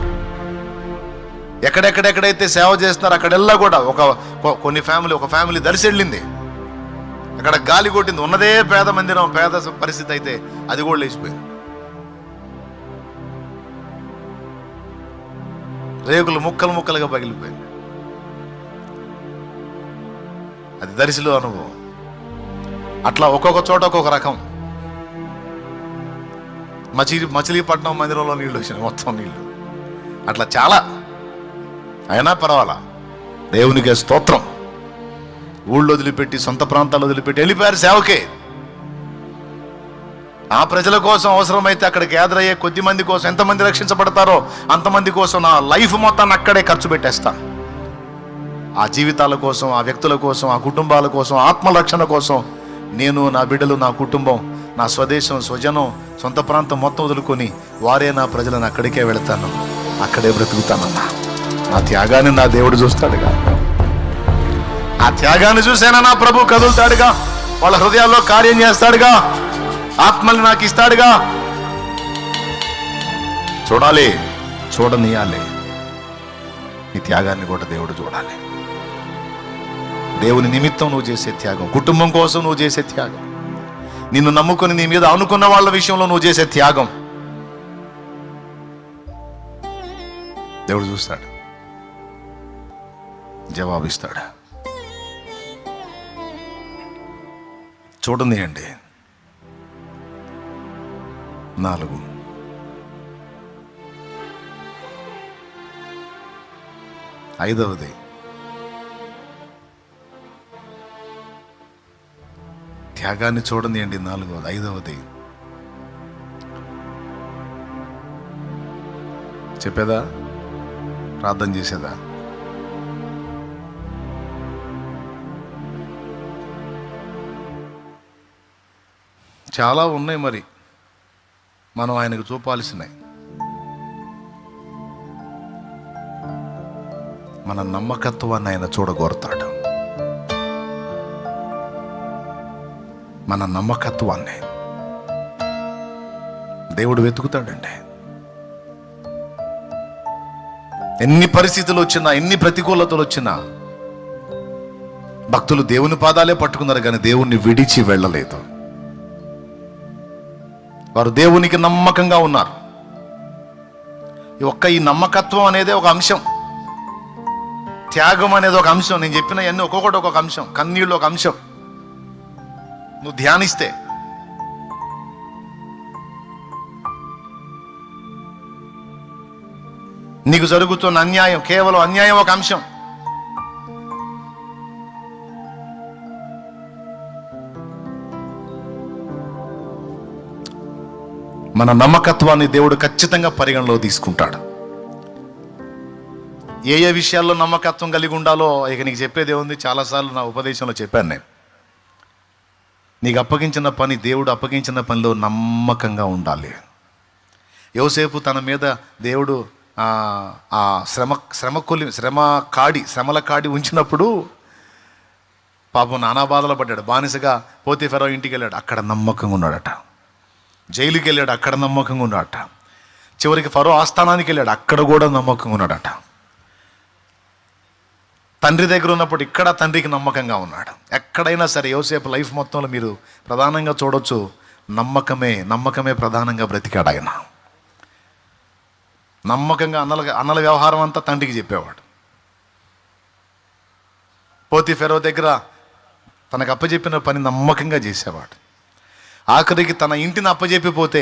ఎక్కడెక్కడెక్కడైతే సేవ చేస్తున్నారో అక్కడెల్లా కూడా ఒక ఫ్యామిలీ దర్శి వెళ్ళింది. అక్కడ గాలి కొట్టింది. ఉన్నదే పేద మందిరం, పేద పరిస్థితి అయితే అది కూడా లేచిపోయింది. రేకులు ముక్కలు ముక్కలుగా పగిలిపోయింది. అది దర్శిలో అనుభవం. అట్లా ఒక్కొక్క చోట ఒక్కొక్క రకం. మచిలీపట్నం మందిరంలో నీళ్ళు వచ్చినాయి, మొత్తం నీళ్ళు. అట్లా చాలా. అయినా పర్వాలా, దేవునికి స్తోత్రం. ఊళ్ళో వదిలిపెట్టి, సొంత ప్రాంతాలు వదిలిపెట్టి వెళ్ళిపోయారు సేవకే. ఆ ప్రజల కోసం అవసరమైతే అక్కడ గ్యాదర్ అయ్యే కొద్ది మంది కోసం, ఎంతమంది రక్షించబడతారో అంతమంది కోసం నా లైఫ్ మొత్తాన్ని అక్కడే ఖర్చు పెట్టేస్తాను. ఆ జీవితాల కోసం, ఆ వ్యక్తుల కోసం, ఆ కుటుంబాల కోసం, ఆత్మరక్షణ కోసం నేను, నా బిడ్డలు, నా కుటుంబం, నా స్వదేశం, స్వజనం, సొంత ప్రాంతం మొత్తం వదులుకొని వారే నా ప్రజలను అక్కడికే వెళతాను, అక్కడే బ్రతుకుతానన్నా. నా త్యాగాన్ని నా దేవుడు చూస్తాడుగా. ఆ త్యాగాన్ని చూసేనా నా ప్రభు కదులుతాడుగా. వాళ్ళ హృదయాల్లో కార్యం చేస్తాడుగా. ఆత్మల్ని నాకు ఇస్తాడుగా. చూడాలి, చూడనీయాలి. ఈ త్యాగాన్ని కూడా దేవుడు చూడాలి. దేవుని నిమిత్తం నువ్వు చేసే త్యాగం, కుటుంబం కోసం నువ్వు చేసే త్యాగం, నిన్ను నమ్ముకొని నీ మీద అనుకున్న వాళ్ళ విషయంలో నువ్వు చేసే త్యాగం దేవుడు చూస్తాడు, జవాబిస్తాడు. చూడండి అండి. 4 5వది త్యాగాన్ని చూడండి అండి. 4వది 5వది చెప్పేదా, ప్రార్థన చేసేదా? చాలా ఉన్నాయి మరి మనం ఆయనకు చూపాల్సినవి. మన నమ్మకత్వాన్ని ఆయన చూడగోరుతాడు. మన నమ్మకత్వాన్ని దేవుడు వెతుకుతాడండి. ఎన్ని పరిస్థితులు వచ్చినా, ఎన్ని ప్రతికూలతలు వచ్చినా భక్తులు దేవుని పాదాలే పట్టుకున్నారు కానీ దేవుణ్ణి విడిచి వెళ్ళలేదు. వారు దేవునికి నమ్మకంగా ఉన్నారు. ఈ నమ్మకత్వం అనేది ఒక అంశం, త్యాగం అనేది ఒక అంశం. నేను చెప్పిన అన్ని ఒక్కొక్కటి ఒక్కొక్క అంశం. కన్నీళ్ళు ఒక అంశం. నువ్వు ధ్యానిస్తే నీకు జరుగుతున్న అన్యాయం, కేవలం అన్యాయం ఒక అంశం. మన నమ్మకత్వాన్ని దేవుడు ఖచ్చితంగా పరిగణలో తీసుకుంటాడు. ఏ ఏ విషయాల్లో నమ్మకత్వం కలిగి ఉండాలో ఇక నీకు చెప్పేది ఏముంది, చాలాసార్లు నా ఉపదేశంలో చెప్పాను నేను. నీకు అప్పగించిన పని, దేవుడు అప్పగించిన పనిలో నమ్మకంగా ఉండాలి. యోసేపు తన మీద దేవుడు ఆ శ్రమల కాడి ఉంచినప్పుడు పాపం నానా బాధలు పడ్డాడు. బానిసగా పోతీఫెరో ఇంటికి వెళ్ళాడు, అక్కడ నమ్మకంగా ఉన్నాడట. జైలుకి వెళ్ళాడు, అక్కడ నమ్మకంగా ఉన్నాడట. చివరికి ఫరో ఆస్థానానికి వెళ్ళాడు, అక్కడ కూడా నమ్మకంగా ఉన్నాడట. తండ్రి దగ్గర ఉన్నప్పుడు ఇక్కడ తండ్రికి నమ్మకంగా ఉన్నాడు. ఎక్కడైనా సరే యోసేపు లైఫ్ మొత్తంలో మీరు ప్రధానంగా చూడొచ్చు, నమ్మకమే ప్రధానంగా బ్రతికాడు ఆయన. నమ్మకంగా అన్నల వ్యవహారం అంతా తండ్రికి చెప్పేవాడు. పోతీఫెరో దగ్గర తనకు అప్పచెప్పిన పని నమ్మకంగా చేసేవాడు. ఆఖరికి తన ఇంటిని అప్పచెప్పిపోతే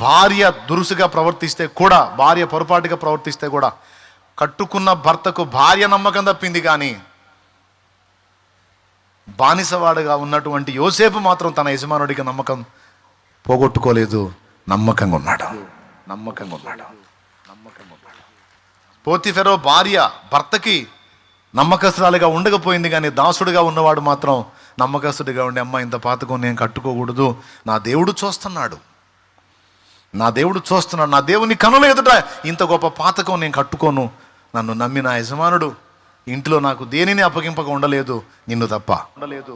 భార్య దురుసుగా ప్రవర్తిస్తే కూడా, భార్య పొరపాటుగా ప్రవర్తిస్తే కూడా కట్టుకున్న భర్తకు భార్య నమ్మకం తప్పింది, కానీ బానిసవాడుగా ఉన్నటువంటి యోసేపు మాత్రం తన యజమానుడికి నమ్మకం పోగొట్టుకోలేదు. నమ్మకంగా ఉన్నాడు. పోతీఫెరో భార్య భర్తకి నమ్మకస్తురాలుగా ఉండకపోయింది, కానీ దాసుడుగా ఉన్నవాడు మాత్రం నమ్మకస్తుడిగా ఉండి, అమ్మ ఇంత పాతకం నేను కట్టుకోకూడదు, నా దేవుడు చూస్తున్నాడు, నా దేవుడు చూస్తున్నాడు, నా దేవుని కనుల ఎదుట ఇంత గొప్ప పాతకం నేను కట్టుకోను. నన్ను నమ్మిన యజమానుడు ఇంట్లో నాకు దేనిని అప్పగింపక ఉండలేదు, నిన్ను తప్ప ఉండలేదు,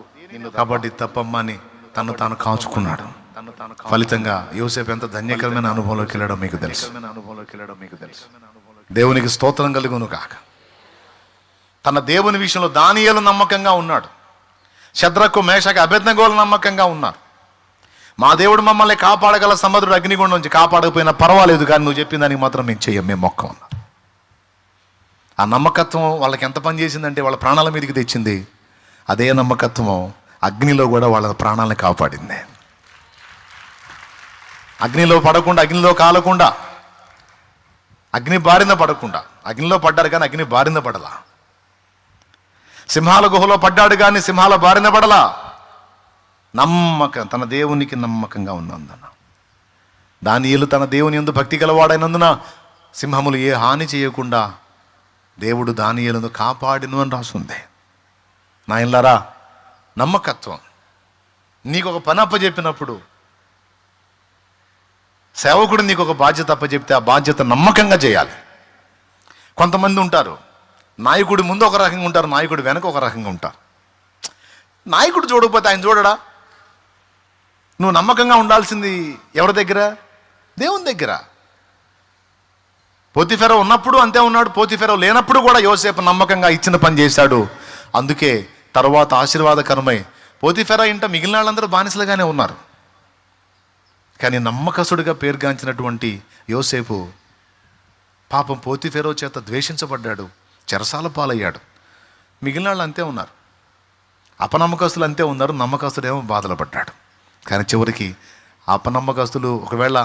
కాబట్టి తప్పమ్మని తను తాను కాచుకున్నాడు. ఫలితంగా యోసేపు ఎంత ధన్యకరమైన అనుభవంలోకి వెళ్ళడం మీకు తెలుసు. దేవునికి స్తోత్రం కలుగును కాక. తన దేవుని విషయంలో దానియేలు నమ్మకంగా ఉన్నాడు. షద్రకు మేషకు అబేద్నెగోలు నమ్మకంగా ఉన్నారు. మా దేవుడు మమ్మల్ని కాపాడగల సముద్రుడు అగ్నిగుండం నుంచి కాపాడకపోయినా పర్వాలేదు, కానీ నువ్వు చెప్పిన దానికి మాత్రం మేము చెయ్యం, మేము మొక్కం అన్నారు. ఆ నమ్మకత్వం వాళ్ళకి ఎంత పని చేసిందంటే వాళ్ళ ప్రాణాల మీదకి తెచ్చింది. అదే నమ్మకత్వం అగ్నిలో కూడా వాళ్ళ ప్రాణాలను కాపాడింది. అగ్నిలో పడకుండా, అగ్నిలో కాలకుండా, అగ్ని బారిన పడకుండా. అగ్నిలో పడ్డారు కానీ అగ్ని బారిన పడలా. సింహాల గుహలో పడ్డాడు కానీ సింహాల బారిన పడలా. తన దేవునికి నమ్మకంగా ఉన్నందున దానియేలు తన దేవుని యందు భక్తి గలవాడైనందున సింహములు ఏ హాని చేయకుండా దేవుడు దానియేలును కాపాడిను అని రాసుంది. నాయనలారా, నమ్మకత్వం. నీకు ఒక పని అప్పచెప్పినప్పుడు, సేవకుడు నీకు ఒక బాధ్యత అప్పచెప్తే ఆ బాధ్యత నమ్మకంగా చేయాలి. కొంతమంది ఉంటారు, నాయకుడి ముందు ఒక రకంగా ఉంటారు, నాయకుడి వెనక ఒక రకంగా ఉంటారు. నాయకుడు చూడకపోతే ఆయన చూడడా? నువ్వు నమ్మకంగా ఉండాల్సింది ఎవరి దగ్గర? దేవుని దగ్గర. పోతీఫెర ఉన్నప్పుడు అంతే ఉన్నాడు, పోతీఫెర లేనప్పుడు కూడా యోసేపు నమ్మకంగా ఇచ్చిన పని చేశాడు. అందుకే తర్వాత ఆశీర్వాదకరమై పోతీఫెర ఇంట మిగిలిన వాళ్ళందరూ బానిసలుగానే ఉన్నారు. కానీ నమ్మకస్తుడిగా పేరుగాంచినటువంటి యోసేపు పాపం పోతీఫెరో చేత ద్వేషించబడ్డాడు, చెరసాల పాలయ్యాడు. మిగిలిన వాళ్ళు అంతే ఉన్నారు, అపనమ్మకస్తులు అంతే ఉన్నారు, నమ్మకస్తుడేమో బాధలు పడ్డాడు. కానీ చివరికి అపనమ్మకస్తులు ఒకవేళ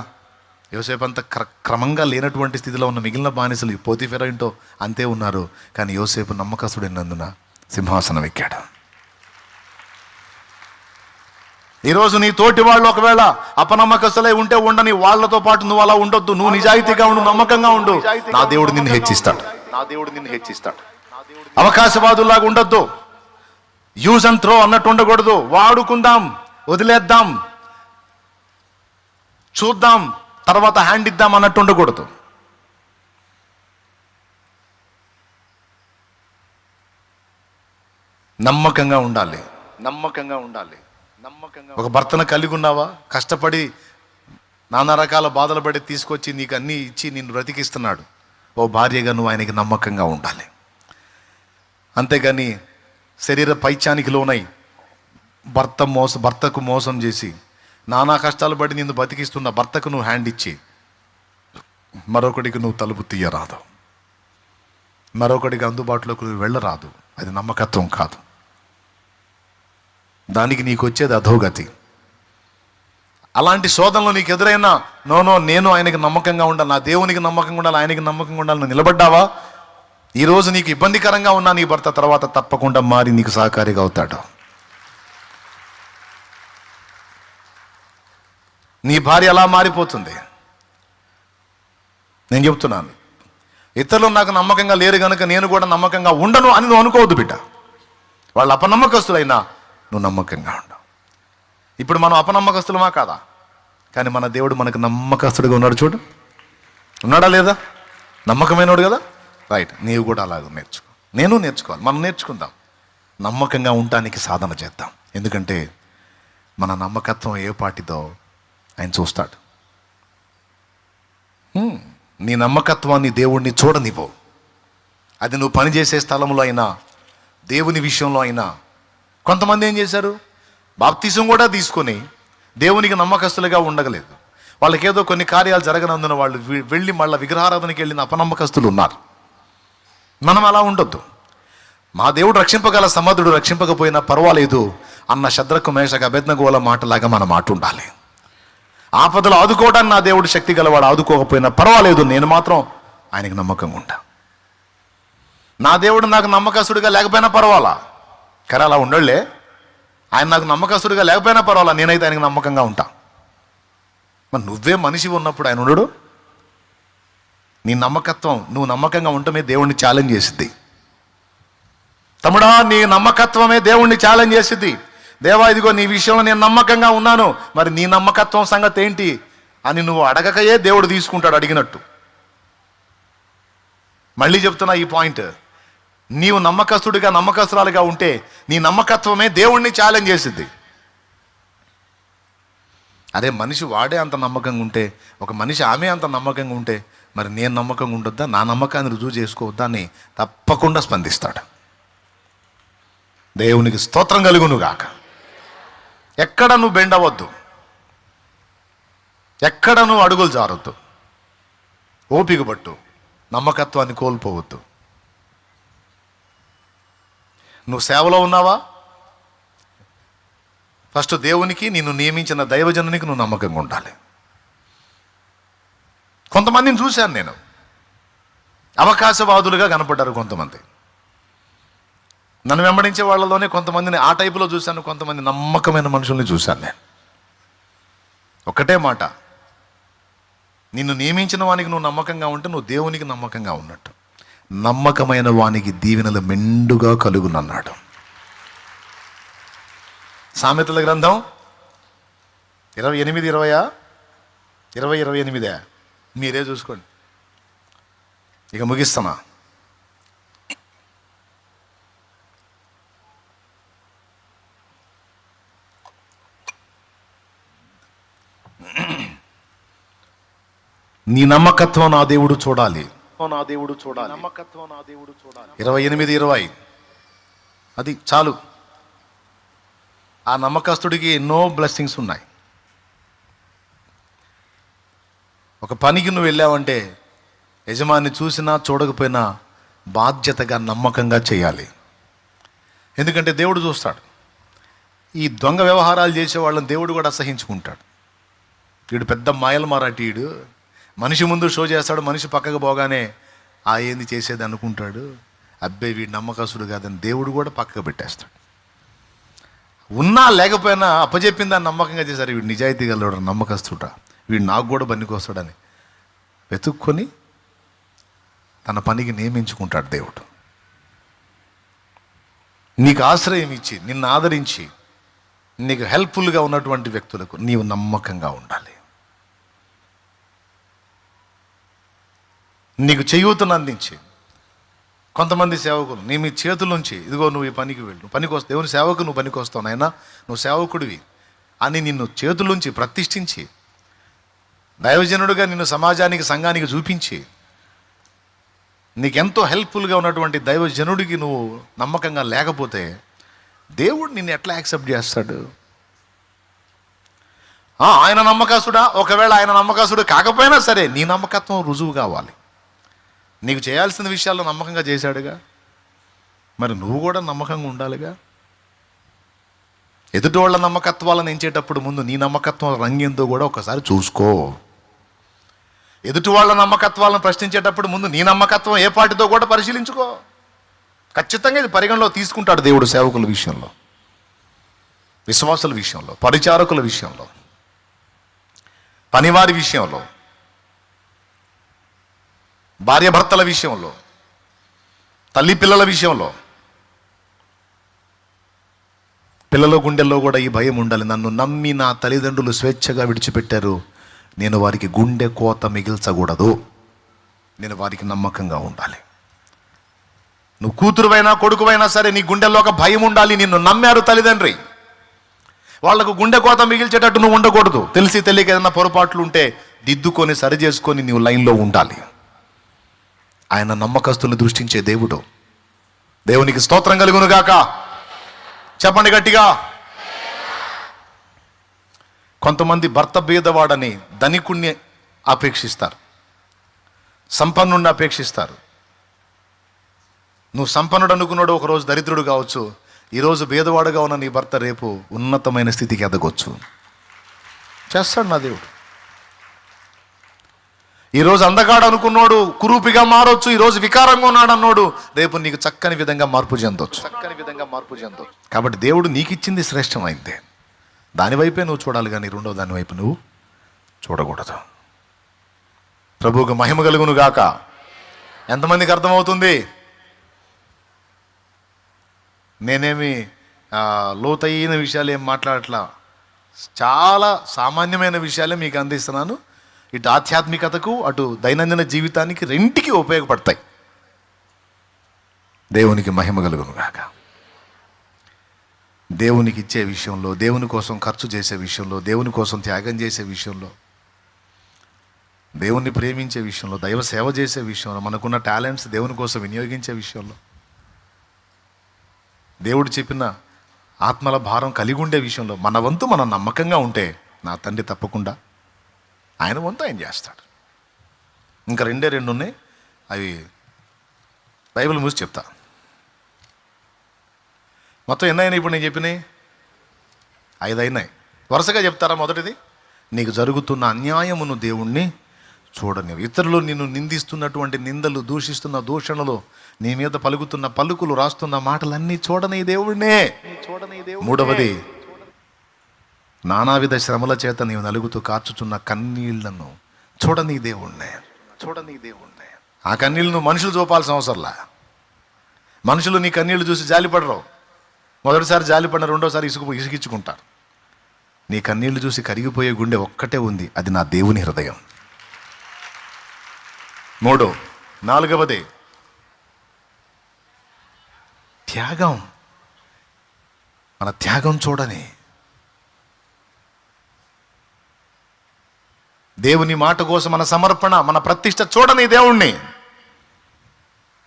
యోసేపు అంత క్రమంగా లేనటువంటి స్థితిలో ఉన్న మిగిలిన బానిసలు పోతీఫెర ఇంటో అంతే ఉన్నారు. కానీ యోసేపు నమ్మకస్తుడైనందున సింహాసనం ఎక్కాడు. ఈరోజు నీ తోటి వాళ్ళు ఒకవేళ అపనమ్మకస్తులై ఉంటే ఉండని, వాళ్ళతో పాటు నువ్వు అలా ఉండొద్దు. నువ్వు నిజాయితీగా ఉండు, నమ్మకంగా ఉండు. నా దేవుడు నిన్ను హెచ్చిస్తాడు. అవకాశవాదులాగా ఉండొద్దు. యూజ్ అండ్ త్రో అన్నట్టు ఉండకూడదు. వాడుకుందాం, వదిలేద్దాం, చూద్దాం, తర్వాత హ్యాండ్ ఇద్దాం అన్నట్టు ఉండకూడదు. నమ్మకంగా ఉండాలి. ఒక భర్తను కలిగి ఉన్నావా, కష్టపడి నానా రకాల బాధలు పడి తీసుకొచ్చి నీకు అన్నీ ఇచ్చి నిన్ను బ్రతికిస్తున్నాడు. ఓ భార్యగా నువ్వు ఆయనకి నమ్మకంగా ఉండాలి. అంతేగాని శరీర పైత్యానికి లోనై భర్తకు మోసం చేసి నానా కష్టాలు పడి నిన్ను బతికిస్తున్న భర్తకు నువ్వు హ్యాండ్ ఇచ్చి మరొకడికి నువ్వు తలుపు తీయరాదు, మరొకడికి అందుబాటులోకి నువ్వు వెళ్ళరాదు. అది నమ్మకత్వం కాదు. దానికి నీకు వచ్చేది అధోగతి. అలాంటి శోధనలో నీకు ఎదురైనా నో నేను ఆయనకి నమ్మకంగా ఉండాలి, నా దేవునికి నమ్మకంగా ఉండాలి, ఆయనకి నమ్మకంగా ఉండాలి, నువ్వు నిలబడ్డావా? ఈరోజు నీకు ఇబ్బందికరంగా ఉన్నా నీ భర్త తర్వాత తప్పకుండా మారి నీకు సహకారిగా అవుతాడు. నీ భార్య అలా మారిపోతుంది. నేను చెప్తున్నాను, ఇతరులు నాకు నమ్మకంగా లేరు కనుక నేను కూడా నమ్మకంగా ఉండను అని నువ్వు అనుకోవద్దు బిడ్డ. వాళ్ళు అపనమ్మకస్తులైనా నువ్వు నమ్మకంగా ఉండవు. ఇప్పుడు మనం అపనమ్మకస్తులమా కాదా? కానీ మన దేవుడు మనకు నమ్మకస్తుడిగా ఉన్నాడు. చూడు, ఉన్నాడా లేదా? నమ్మకమైనవాడు కదా. రైట్, నీవు కూడా అలాగ నేర్చుకో, నేను నేర్చుకోవాలి, మనం నేర్చుకుందాం. నమ్మకంగా ఉండటానికి సాధన చేద్దాం. ఎందుకంటే మన నమ్మకత్వం ఏ పాటిదో ఆయన చూస్తాడు. నీ నమ్మకత్వాన్ని దేవుణ్ణి చూడనివ్వు. అది నువ్వు పనిచేసే స్థలంలో అయినా, దేవుని విషయంలో అయినా. కొంతమంది ఏం చేశారు, బాప్తిసం కూడా తీసుకొని దేవునికి నమ్మకస్తులుగా ఉండగలేదు. వాళ్ళకేదో కొన్ని కార్యాలు జరగనందున వాళ్ళు వెళ్ళి మళ్ళీ విగ్రహారాధనకి వెళ్ళిన అపనమ్మకస్తులు ఉన్నారు. మనం అలా ఉండొద్దు. మా దేవుడు రక్షింపగల సమర్థుడు, రక్షింపకపోయినా పర్వాలేదు అన్న షద్రకు మేషకు అబేద్నెగోల మాటలాగా మన మాట ఉండాలి. ఆపదలు ఆదుకోవడానికి నా దేవుడు శక్తి గలవాడు, ఆదుకోకపోయినా పర్వాలేదు, నేను మాత్రం ఆయనకి నమ్మకంగా ఉంటా. నా దేవుడు నాకు నమ్మకస్తుడిగా లేకపోయినా పర్వాలా, కానీ అలా ఉండలే. ఆయన నాకు నమ్మకస్తుడిగా లేకపోయినా పర్వాలా, నేనైతే ఆయనకు నమ్మకంగా ఉంటా. మరి నువ్వే మనిషి ఉన్నప్పుడు ఆయన ఉండడు. నీ నమ్మకత్వం, నువ్వు నమ్మకంగా ఉండటమే దేవుణ్ణి ఛాలెంజ్ చేసిద్ది. తమ్ముడా, నీ నమ్మకత్వమే దేవుణ్ణి ఛాలెంజ్ చేసిద్ది. దేవా, ఇదిగో నీ విషయంలో నేను నమ్మకంగా ఉన్నాను, మరి నీ నమ్మకత్వం సంగతి ఏంటి అని నువ్వు అడగకయే దేవుడు తీసుకుంటాడు అడిగినట్టు. మళ్ళీ చెప్తున్నా ఈ పాయింట్, నీవు నమ్మకస్తుడిగా నమ్మకస్తురాలుగా ఉంటే నీ నమ్మకత్వమే దేవుణ్ణి ఛాలెంజ్ చేసిద్ది. అదే మనిషి వాడే అంత నమ్మకంగా ఉంటే, ఒక మనిషి ఆమె అంత నమ్మకంగా ఉంటే, మరి నేను నమ్మకంగా ఉండొద్దా, నా నమ్మకాన్ని రుజువు చేసుకోవద్దా అని తప్పకుండా స్పందిస్తాడు. దేవునికి స్తోత్రం కలుగును గాక. ఎక్కడ నువ్వు బెండ్ అవ్వద్దు, ఎక్కడ నువ్వు అడుగులు జారొద్దు, ఓపిక పట్టు, నమ్మకత్వాన్ని కోల్పోవద్దు. నువ్వు సేవలో ఉన్నావా, ఫస్ట్ దేవునికి, నిన్ను నియమించిన దైవజనునికి నువ్వు నమ్మకంగా ఉండాలి. కొంతమందిని చూశాను నేను, అవకాశవాదులుగా కనపడ్డారు కొంతమంది. నన్ను వెంబడించే వాళ్ళలోనే కొంతమందిని ఆ టైపులో చూశాను, కొంతమంది నమ్మకమైన మనుషుల్ని చూశాను నేను. ఒకటే మాట, నిన్ను నియమించిన వానికి నువ్వు నమ్మకంగా ఉంటే నువ్వు దేవునికి నమ్మకంగా ఉన్నట్టు. నమ్మకమైన వానికి దీవెనలు మెండుగా కలుగునన్నాడు. సామెతల గ్రంథం 28 మీరే చూసుకోండి. ఇక ముగిస్తున్నా. నీ నమ్మకత్వం నా దేవుడు చూడాలి. 28:20 అది చాలు. ఆ నమ్మకస్తుడికి ఎన్నో బ్లెస్సింగ్స్ ఉన్నాయి. ఒక పనికి నువ్వు వెళ్ళావంటే యజమాని చూసినా చూడకపోయినా బాధ్యతగా నమ్మకంగా చేయాలి. ఎందుకంటే దేవుడు చూస్తాడు. ఈ దొంగ వ్యవహారాలు చేసే వాళ్ళని దేవుడు కూడా అసహించుకుంటాడు. వీడు పెద్ద మాయల మారాటీయుడు, మనిషి ముందు షో చేస్తాడు, మనిషి పక్కకు పోగానే ఏంది చేసేది అనుకుంటాడు. అబ్బాయి వీడు నమ్మకస్తుడు కాదని దేవుడు కూడా పక్కకు పెట్టేస్తాడు. ఉన్నా లేకపోయినా అప్పచెప్పిన దాన్ని నమ్మకంగా చేశారు. వీడు నిజాయితీ గలవాడు, నమ్మకస్తుడా, వీడు నాకు కూడా పనికొస్తాడని వెతుక్కొని తన పనికి నియమించుకుంటాడు దేవుడు. నీకు ఆశ్రయం ఇచ్చి, నిన్ను ఆదరించి, నీకు హెల్ప్ఫుల్గా ఉన్నటువంటి వ్యక్తులకు నీవు నమ్మకంగా ఉండాలి. నీకు చేయూతను అందించి, కొంతమంది సేవకులు నీ మీ చేతుల్లోంచి ఇదిగో నువ్వు ఈ పనికి వెళ్ళు, పనికి వస్తావు, దేవుని సేవకు నువ్వు పనికి వస్తావు నాయనా, నువ్వు సేవకుడివి అని నిన్ను చేతుల్లోంచి ప్రతిష్ఠించి, దైవజనుడుగా నిన్ను సమాజానికి, సంఘానికి చూపించి, నీకెంతో హెల్ప్ఫుల్గా ఉన్నటువంటి దైవజనుడికి నువ్వు నమ్మకంగా లేకపోతే దేవుడు నిన్ను ఎట్లా యాక్సెప్ట్ చేస్తాడు? ఆయన నమ్మకస్తుడా? ఒకవేళ ఆయన నమ్మకస్తుడు కాకపోయినా సరే నీ నమ్మకత్వం రుజువు కావాలి. నీకు చేయాల్సిన విషయాల్లో నమ్మకంగా చేశాడుగా, మరి నువ్వు కూడా నమ్మకంగా ఉండాలిగా. ఎదుటి వాళ్ళ నమ్మకత్వాలను ఎంచేటప్పుడు ముందు నీ నమ్మకత్వం రంగేందో కూడా ఒకసారి చూసుకో. ఎదుటి వాళ్ళ నమ్మకత్వాలను ప్రశ్నించేటప్పుడు ముందు నీ నమ్మకత్వం ఏ పాటితో కూడా పరిశీలించుకో. ఖచ్చితంగా ఇది పరిగణలో తీసుకుంటాడు దేవుడు. సేవకుల విషయంలో, విశ్వాసుల విషయంలో, పరిచారకుల విషయంలో, పనివారి విషయంలో, భార్యాభర్తల విషయంలో, తల్లి పిల్లల విషయంలో. పిల్లల గుండెల్లో కూడా ఈ భయం ఉండాలి. నన్ను నమ్మి నా తల్లిదండ్రులు స్వేచ్ఛగా విడిచిపెట్టారు, నేను వారికి గుండె కోత మిగిల్చకూడదు, నేను వారికి నమ్మకంగా ఉండాలి. నువ్వు కూతురువైనా కొడుకువైనా సరే నీ గుండెల్లో ఒక భయం ఉండాలి. నిన్ను నమ్మారు తల్లిదండ్రి, వాళ్లకు గుండె కోత మిగిల్చేటట్టు నువ్వు ఉండకూడదు. తెలిసి తెలియక ఏదైనా పొరపాట్లు ఉంటే దిద్దుకొని సరి చేసుకొని నీవు లైన్లో ఉండాలి. ఆయన నమ్మకస్తుల్ని దృష్టించే దేవుడు. దేవునికి స్తోత్రం కలుగును గాక. చెప్పండి గట్టిగా. కొంతమంది భర్త బీదవాడని ధనికుణ్ణి అపేక్షిస్తారు, సంపన్నుడిని అపేక్షిస్తారు. నువ్వు సంపన్నుడు అనుకున్నాడు ఒకరోజు దరిద్రుడు కావచ్చు. ఈరోజు బీదవాడుగా ఉన్న నీ భర్త రేపు ఉన్నతమైన స్థితికి ఎదగొచ్చు. చేస్తాడు నా దేవుడు. ఈరోజు అందగాడు అనుకున్నాడు కురూపిగా మారొచ్చు, ఈరోజు వికారంగా ఉన్నాడు అన్నోడు రేపు నీకు చక్కని విధంగా మార్పు చెందొచ్చు. కాబట్టి దేవుడు నీకు ఇచ్చింది శ్రేష్టమైందే, దాని వైపే నువ్వు చూడాలి, కానీ రెండో దాని వైపు నువ్వు చూడకూడదు. ప్రభువుకు మహిమ కలుగును గాక. ఎంతమందికి అర్థమవుతుంది? నేనేమి లోతైన విషయాలు ఏం మాట్లాడట్లా, చాలా సామాన్యమైన విషయాలే మీకు అందిస్తున్నాను. ఇటు ఆధ్యాత్మికతకు అటు దైనందిన జీవితానికి రెంటికి ఉపయోగపడతాయి. దేవునికి మహిమ కలుగును గాక. దేవునికి ఇచ్చే విషయంలో, దేవుని కోసం ఖర్చు చేసే విషయంలో, దేవుని కోసం త్యాగం చేసే విషయంలో, దేవుణ్ణి ప్రేమించే విషయంలో, దైవ సేవ చేసే విషయంలో, మనకున్న టాలెంట్స్ దేవుని కోసం వినియోగించే విషయంలో, దేవుడు చెప్పిన ఆత్మల భారం కలిగి ఉండే విషయంలో మన వంతు మనం నమ్మకంగా ఉంటే నా తండ్రి తప్పకుండా ఆయన వంతు ఆయన చేస్తాడు. ఇంకా రెండు ఉన్నాయి, అవి బైబిల్ మూసి చెప్తా. మొత్తం ఎన్నైనా ఇప్పుడు నేను చెప్పినాయి 5 అయినాయి. వరుసగా చెప్తారా? మొదటిది, నీకు జరుగుతున్న అన్యాయమును దేవుణ్ణి చూడనివ్వు. ఇతరులు నిన్ను నిందిస్తున్నటువంటి నిందలు, దూషిస్తున్న దూషణలు, నీ మీద పలుకుతున్న పలుకులు, రాస్తున్న మాటలన్నీ చూడని దేవుణ్ణే. మూడవది, నానావిధ శ్రమల చేత నీవు నలుగుతూ కార్చుచున్న కన్నీళ్లను చూడని దేవుణ్ణే. ఆ కన్నీళ్లను మనుషులు చూపాల్సిన అవసరంలా. మనుషులు నీ కన్నీళ్లు చూసి జాలిపడరు. మొదటిసారి జాలిపడిన, రెండోసారి ఇసుకిచ్చుకుంటారు. నీ కన్నీళ్లు చూసి కరిగిపోయే గుండె ఒక్కటే ఉంది, అది నా దేవుని హృదయం. 3, 4వది త్యాగం. మన త్యాగం చూడని, దేవుని మాట కోసం మన సమర్పణ, మన ప్రతిష్ట చూడని దేవుణ్ణి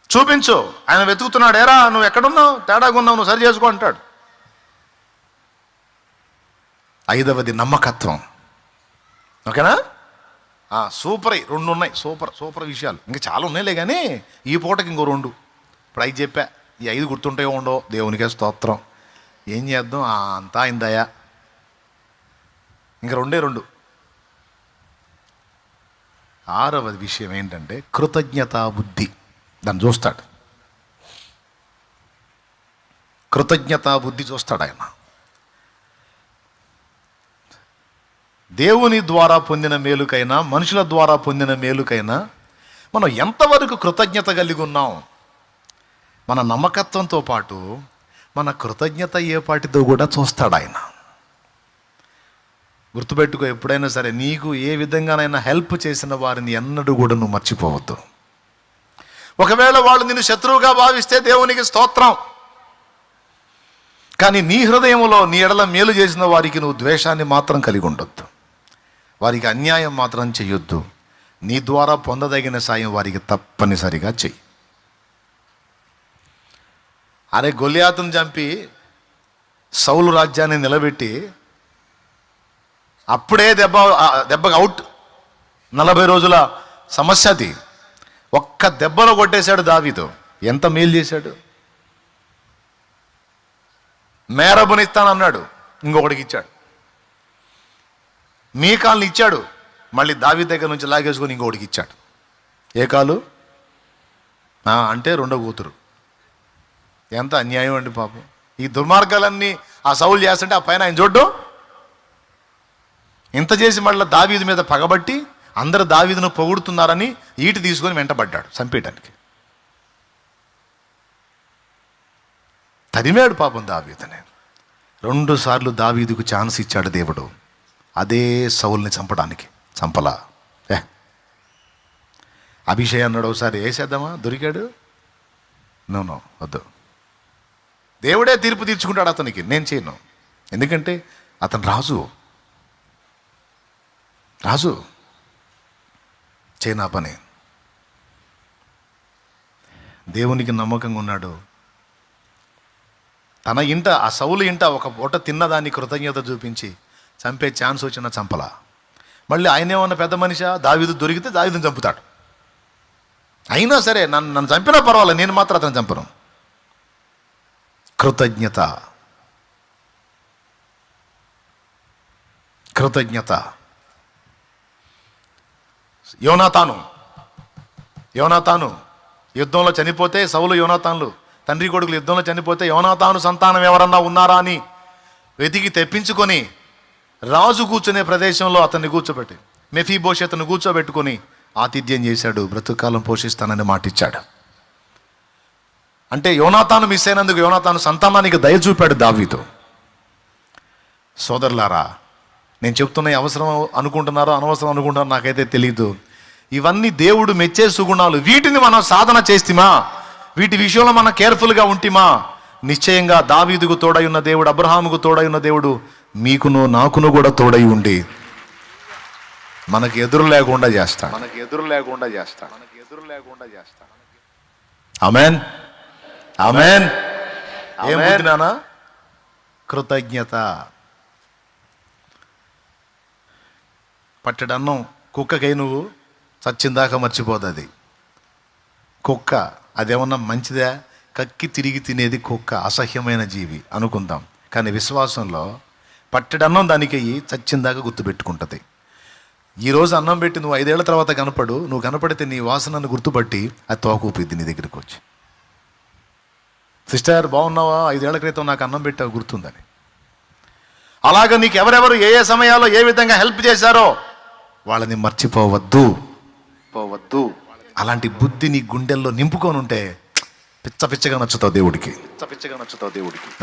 చూపించు. ఆయన వెతుకుతున్నాడు. ఏరా నువ్వు ఎక్కడున్నావు, తేడాగా ఉన్నావు, నువ్వు సరి చేసుకో అంటాడు. 5వది నమ్మకత్వం. ఓకేనా? సూపర్. 2 ఉన్నాయి, సూపర్ విషయాలు. ఇంకా చాలా ఉన్నాయిలే, కానీ ఈ పూటకి ఇంకో 2. ఇప్పుడు 5 చెప్పా. ఈ 5 గుర్తుంటాయో ఉండవు, దేవునికే స్తోత్రం. ఏం చేద్దాం, అంతా అయిందయా. ఇంకా 2. 6వది విషయం ఏంటంటే కృతజ్ఞతా బుద్ధి. దాన్ని చూస్తాడు, కృతజ్ఞతా బుద్ధి చూస్తాడు ఆయన. దేవుని ద్వారా పొందిన మేలుకైనా, మనుషుల ద్వారా పొందిన మేలుకైనా మనం ఎంతవరకు కృతజ్ఞత కలిగి ఉన్నాం. మన నమ్మకత్వంతో పాటు మన కృతజ్ఞత ఏ పాటితో కూడా చూస్తాడు ఆయన. గుర్తుపెట్టుకో, ఎప్పుడైనా సరే నీకు ఏ విధంగానైనా హెల్ప్ చేసిన వారిని ఎన్నడూ కూడా నువ్వు మర్చిపోవద్దు. ఒకవేళ వాళ్ళు నిన్ను శత్రువుగా భావిస్తే దేవునికి స్తోత్రం, కానీ నీ హృదయంలో నీ ఎడల మేలు చేసిన వారికి నువ్వు ద్వేషాన్ని మాత్రం కలిగి ఉండొద్దు. వారికి అన్యాయం మాత్రం చెయ్యొద్దు. నీ ద్వారా పొందదగిన సాయం వారికి తప్పనిసరిగా చెయ్యి. అరే, గొల్లియాతును చంపి సౌలు రాజ్యాన్ని నిలబెట్టి అప్పుడే దెబ్బకి అవుట్. 40 రోజుల సమస్య అది. ఒక్క దెబ్బలో కొట్టేశాడు దావీదు. ఎంత మేలు చేశాడు. మేరబునిస్తానన్నాడు, ఇంకొకటికి ఇచ్చాడు. మీకాల్ని ఇచ్చాడు, మళ్ళీ దావీదు దగ్గర నుంచి లాగేసుకొని ఇంకొకటికి ఇచ్చాడు. ఏ కాలు అంటే 2వ కూతురు. ఎంత అన్యాయం అండి పాపం. ఈ దుర్మార్గాలన్నీ ఆ సౌలు చేస్తుంటే ఆ పైన ఆయన చూడ్డం. ఇంత చేసి మళ్ళీ దావీదు మీద పగబట్టి అందరు దావీదును పొగుడుతున్నారని ఈటి తీసుకొని వెంటబడ్డాడు చంపేయటానికి. తరిమాడు పాపం దావీదుని. 2 సార్లు దావీదుకు ఛాన్స్ ఇచ్చాడు దేవుడు, అదే సౌల్ని చంపడానికి. చంపలా. అభిషేక్ అన్నాడు ఒకసారి, వేసేద్దామా, దొరికాడు. నో వద్దు, దేవుడే తీర్పు తీర్చుకుంటాడు అతనికి, నేను చేయను. ఎందుకంటే అతను రాజు చేయనా పని. దేవునికి నమ్మకంగా ఉన్నాడు. తన ఇంట, ఆ సౌలు ఇంట ఒక పూట తిన్నదాన్ని కృతజ్ఞత చూపించి చంపే ఛాన్స్ వచ్చినా చంపలా. మళ్ళీ ఆయనేమన్నా పెద్ద మనిషా, దావీదు దొరికితే దావీదుని చంపుతాడు. అయినా సరే నన్ను చంపినా పర్వాలేదు, నేను మాత్రం అతను చంపను. కృతజ్ఞత. యోనాతాను యుద్ధంలో చనిపోతే, సౌలు యోనాతాన్లు తండ్రి కొడుకులు యుద్ధంలో చనిపోతే యోనాతాను సంతానం ఎవరన్నా ఉన్నారా అని వెతికి తెప్పించుకొని రాజు కూర్చునే ప్రదేశంలో అతన్ని కూర్చోబెట్టి, మెఫీబోషెతును కూర్చోబెట్టుకొని ఆతిథ్యం చేశాడు. బ్రతుకాలం పోషిస్తానని మాటిచ్చాడు. అంటే యోనాతాను మిస్ అయినందుకు యోనాతాను సంతానానికి దయ చూపాడు దావీదు. సోదరులారా, నేను చెప్తున్నా అవసరం అనుకుంటున్నారో అనవసరం అనుకుంటున్నారో నాకైతే తెలియదు. ఇవన్నీ దేవుడు మెచ్చే సుగుణాలు. వీటిని మనం సాధన చేస్తామా, వీటి విషయంలో మనం కేర్ఫుల్గా ఉంటిమా, నిశ్చయంగా దావీదుకు తోడై ఉన్న దేవుడు, అబ్రహాముకు తోడై ఉన్న దేవుడు మీకును నాకును కూడా తోడై ఉండి మనకు ఎదురు లేకుండా చేస్తాడు. ఆమేన్ ఆమేన్. ఏం బుద్ధినానా? కృతజ్ఞత. పట్టెడన్నం కుక్కకై నువ్వు చచ్చిందాక మర్చిపోదు. అది కుక్క, అదేమన్నా మంచిదా? కక్కి తిరిగి తినేది కుక్క, అసహ్యమైన జీవి అనుకుందాం. కానీ విశ్వాసంలో పట్టెడన్నం దానికి చచ్చిందాక గుర్తుపెట్టుకుంటుంది. ఈరోజు అన్నం పెట్టి నువ్వు 5 ఏళ్ల తర్వాత కనపడు, నువ్వు కనపడితే నీ వాసనను గుర్తుపట్టి అది తోకూపిద్ది నీ దగ్గరికి వచ్చి, సిస్టర్ బాగున్నావా, 5 ఏళ్ల క్రితం నాకు అన్నం పెట్టావు గుర్తుందని. అలాగా నీకు ఎవరెవరు ఏ ఏ సమయాల్లో ఏ విధంగా హెల్ప్ చేశారో వాళ్ళని మర్చిపోవద్దు. అలాంటి బుద్ధి నీ గుండెల్లో నింపుకొని ఉంటే పిచ్చ పిచ్చగా నచ్చుతావు దేవుడికి.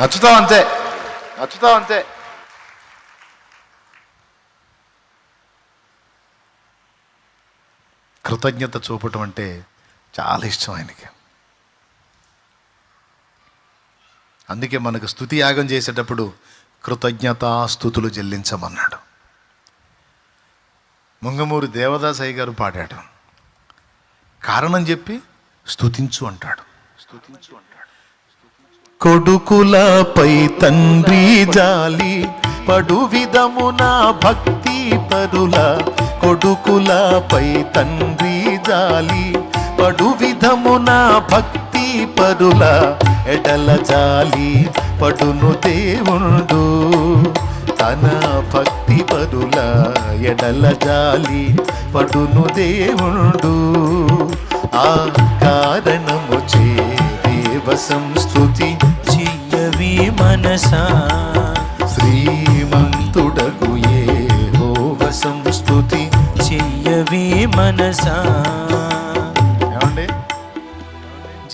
నచ్చుతావు అంతే. కృతజ్ఞత చూపటం అంటే చాలా ఇష్టం ఆయనకి. అందుకే మనకు స్తుతి యాగం చేసేటప్పుడు కృతజ్ఞతాస్తుతులు చెల్లించమన్నాడు. ముంగమూరి దేవదాసయ్య గారు పాడాడు, కారణం చెప్పి స్తుతించు అంటాడు. కొడుకులపై తండ్రి జాలి పడు విధమున భక్తి పరుల, కొడుకులపై తండ్రి జాలి పడు విధమున భక్తి పరుల, ఎడల జాలి పడును దేవుడు తన భక్తి పరుల, ఎడల జాలి పడును దేవుడు. ఆ కారణము చే దేవ సంస్తుతి చెయ్యవి మనసా, శ్రీమంతుడగు యెహోవ సంస్తుతి చెయ్యవి మనసా. ఏమండి?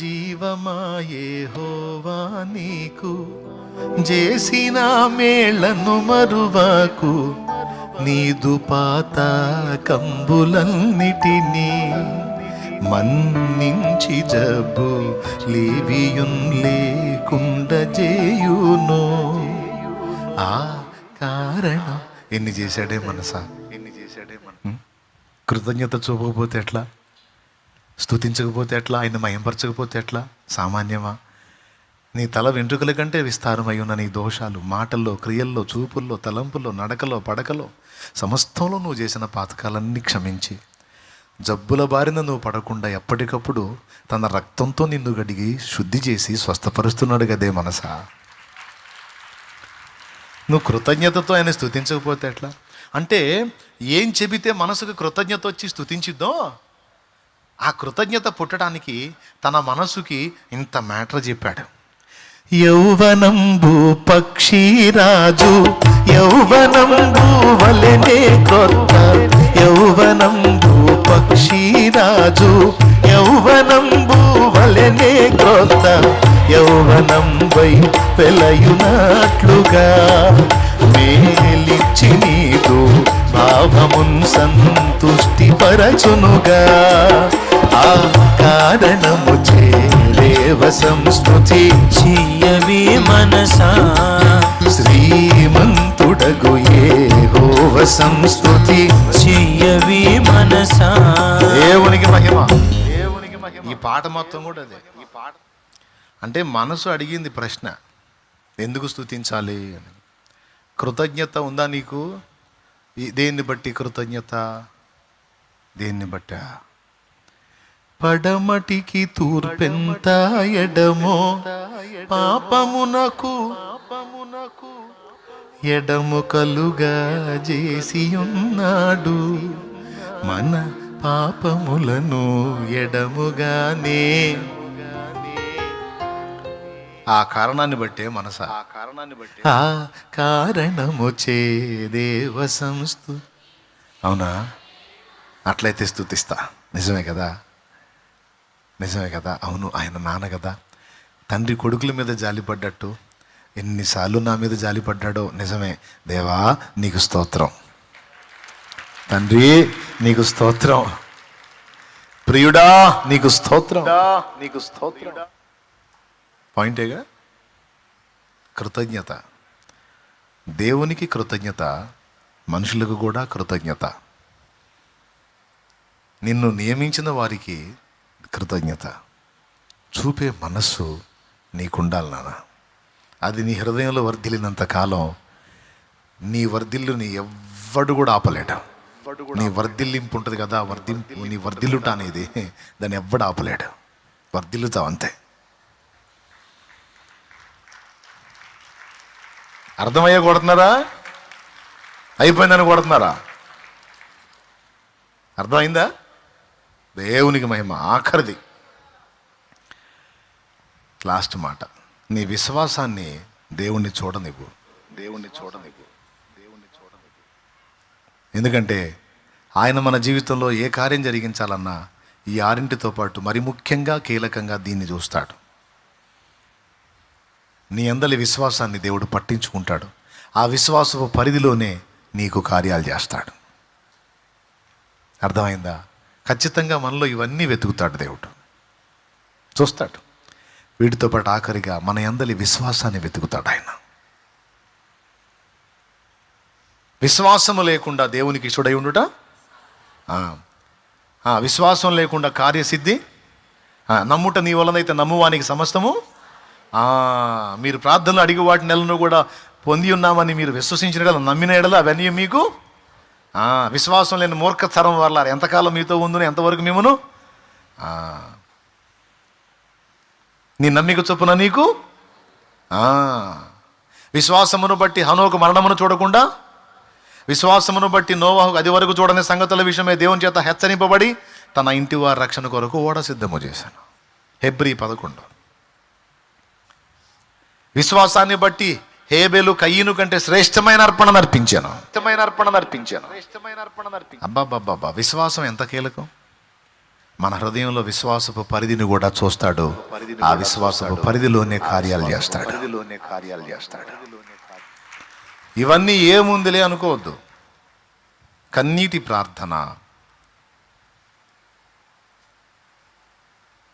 జీవమా యెహోవా నీకు చేసిన మేళ్లను మరువాకు, నీదు పాత కంబులన్నిటినీ మన్నించి జబ్బు లేవియున్ లేకుండా చేయును. ఆ కారణం ఎన్ని చేశాడే మనసా. కృతజ్ఞత చూపకపోతే ఎట్లా? స్తుతించకపోతే ఎట్లా? ఆయన మయంపరచకపోతే ఎట్లా? సామాన్యమా? నీ తల వెంట్రుకల కంటే విస్తారమై ఉన్న నీ దోషాలు మాటల్లో, క్రియల్లో, చూపుల్లో, తలంపుల్లో, నడకలో, పడకలో, సమస్తంలో నువ్వు చేసిన పాతకాలన్నీ క్షమించి జబ్బుల బారిన నువ్వు పడకుండా ఎప్పటికప్పుడు తన రక్తంతో నిన్ను గడిగి శుద్ధి చేసి స్వస్థపరుస్తున్నాడు కదే మనసా. నువ్వు కృతజ్ఞతతో ఆయన స్తుతించకపోతే ఎట్లా? అంటే ఏం చెబితే మనసుకు కృతజ్ఞత వచ్చి స్తుతించిద్దో ఆ కృతజ్ఞత పుట్టడానికి తన మనసుకి ఇంత మ్యాటర్ చెప్పాడు. యౌవనంబు పక్షిరాజు యౌవనంబు వలెనే క్రొత్త, యౌవనంబు పక్షిరాజు యౌవనంబు వలెనే క్రొత్త, యౌవనంబై వెలయునట్లుగా మేలిచ్చి నీదు భావమున్ సంతుష్టి పరచునుగా. ఆ కారణము చే దేవ సంస్తుతి చెయ్యవి మనసా, శ్రీమంతుడగు యెహోవ సంస్తుతి చెయ్యవి మనసా. దేవునికి మహిమ. ఈ పాట మొత్తం కూడా అదే. అంటే మనసు అడిగింది ప్రశ్న, ఎందుకు స్తుతించాలి అని. కృతజ్ఞత ఉందా నీకు? దేన్ని బట్టి కృతజ్ఞత? దేన్ని బట్ట? పడమటికి తూర్పెంత ఎడమో పాపమునకు ఎడముకలుగా చేసి ఉన్నాడు, మన పాపములను ఎడముగానే. ఆ కారణాన్ని బట్టే మనసా, ఆ కారణము చే దేవ సంస్తు. అవునా? అట్లయితే స్తుతిస్తా. నిజమే కదా, నిజమే కదా. అవును, ఆయన నాన్న కదా. తండ్రి కొడుకుల మీద జాలిపడ్డట్టు ఎన్నిసార్లు నా మీద జాలిపడ్డాడో. నిజమే. దేవా నీకు స్తోత్రం, తండ్రి నీకు స్తోత్రం, ప్రియుడా నీకు స్తోత్రం, నీకు స్తోత్రం. పాయింటేగా కృతజ్ఞత. దేవునికి కృతజ్ఞత, మనుషులకు కూడా కృతజ్ఞత. నిన్ను నియమించిన వారికి కృతజ్ఞత చూపే మనస్సు నీకుండాలి నాన్న. అది నీ హృదయంలో వర్ధిల్లినంత కాలం నీ వర్ధిల్లుని ఎవ్వడు కూడా ఆపలేడు. నీ వర్ధిల్లింపు ఉంటుంది కదా, నీ వర్ధిల్లుట అనేది దాన్ని ఎవ్వడు ఆపలేడు. వర్ధిల్లుతావు అంతే. అర్థమయ్యే కొడుతున్నారా? అయిపోయిందని కొడుతున్నారా? అర్థమైందా? దేవునికి మహిమ. ఆఖరిది, లాస్ట్ మాట. నీ విశ్వాసాన్ని దేవుణ్ణి చూడనివ్వు, దేవుణ్ణి చూడనివ్వు, దేవుణ్ణి చూడనివ్వు. ఎందుకంటే ఆయన మన జీవితంలో ఏ కార్యం జరిగించాలన్నా ఈ ఆరింటితో పాటు మరి ముఖ్యంగా కీలకంగా దీన్ని చూస్తాడు. నీ అందలి విశ్వాసాన్ని దేవుడు పట్టించుకుంటాడు. ఆ విశ్వాసపు పరిధిలోనే నీకు కార్యాలు చేస్తాడు. అర్థమైందా? ఖచ్చితంగా మనలో ఇవన్నీ వెతుకుతాడు దేవుడు, చూస్తాడు. వీటితో పాటు ఆఖరిగా మన యందలి విశ్వాసాన్ని వెతుకుతాడు ఆయన. విశ్వాసము లేకుండా దేవునికి ఇష్టడై ఉండుట, విశ్వాసం లేకుండా కార్యసిద్ధి, నమ్ముట నీ వలనైతే నమ్మువానికి సమస్తము. మీరు ప్రార్థనలు అడిగి వాటి నెలను కూడా పొంది ఉన్నామని మీరు విశ్వసించిన కదా, నమ్మిన ఎడల అవన్నీ మీకు. విశ్వాసం లేని మూర్ఖతరం వల్ల ఎంతకాలం మీతో ఉందని, ఎంతవరకు మేమును నీ నమ్మిక చొప్పున నీకు. విశ్వాసమును బట్టి హనోకు మరణమును చూడకుండా, విశ్వాసమును బట్టి నోవహు అది వరకు చూడని సంగతుల విషయమే దేవుని చేత హెచ్చరింపబడి తన ఇంటి వారి రక్షణ కొరకు ఓడ సిద్ధము చేశాను. హెబ్రీ 11. విశ్వాసాన్ని బట్టి హేబెలు కయ్యను కంటే శ్రేష్టమైన అర్పణ నర్పించాను. అబ్బాబ్బాబ్బా, విశ్వాసం ఎంత కీలకం. మన హృదయంలో విశ్వాసపు పరిధిని కూడా చూస్తాడు. ఆ విశ్వాసపు పరిధిలోనే కార్యాలు చేస్తాడు. ఇవన్నీ ఏముందిలే అనుకోవద్దు. కన్నీటి ప్రార్థన,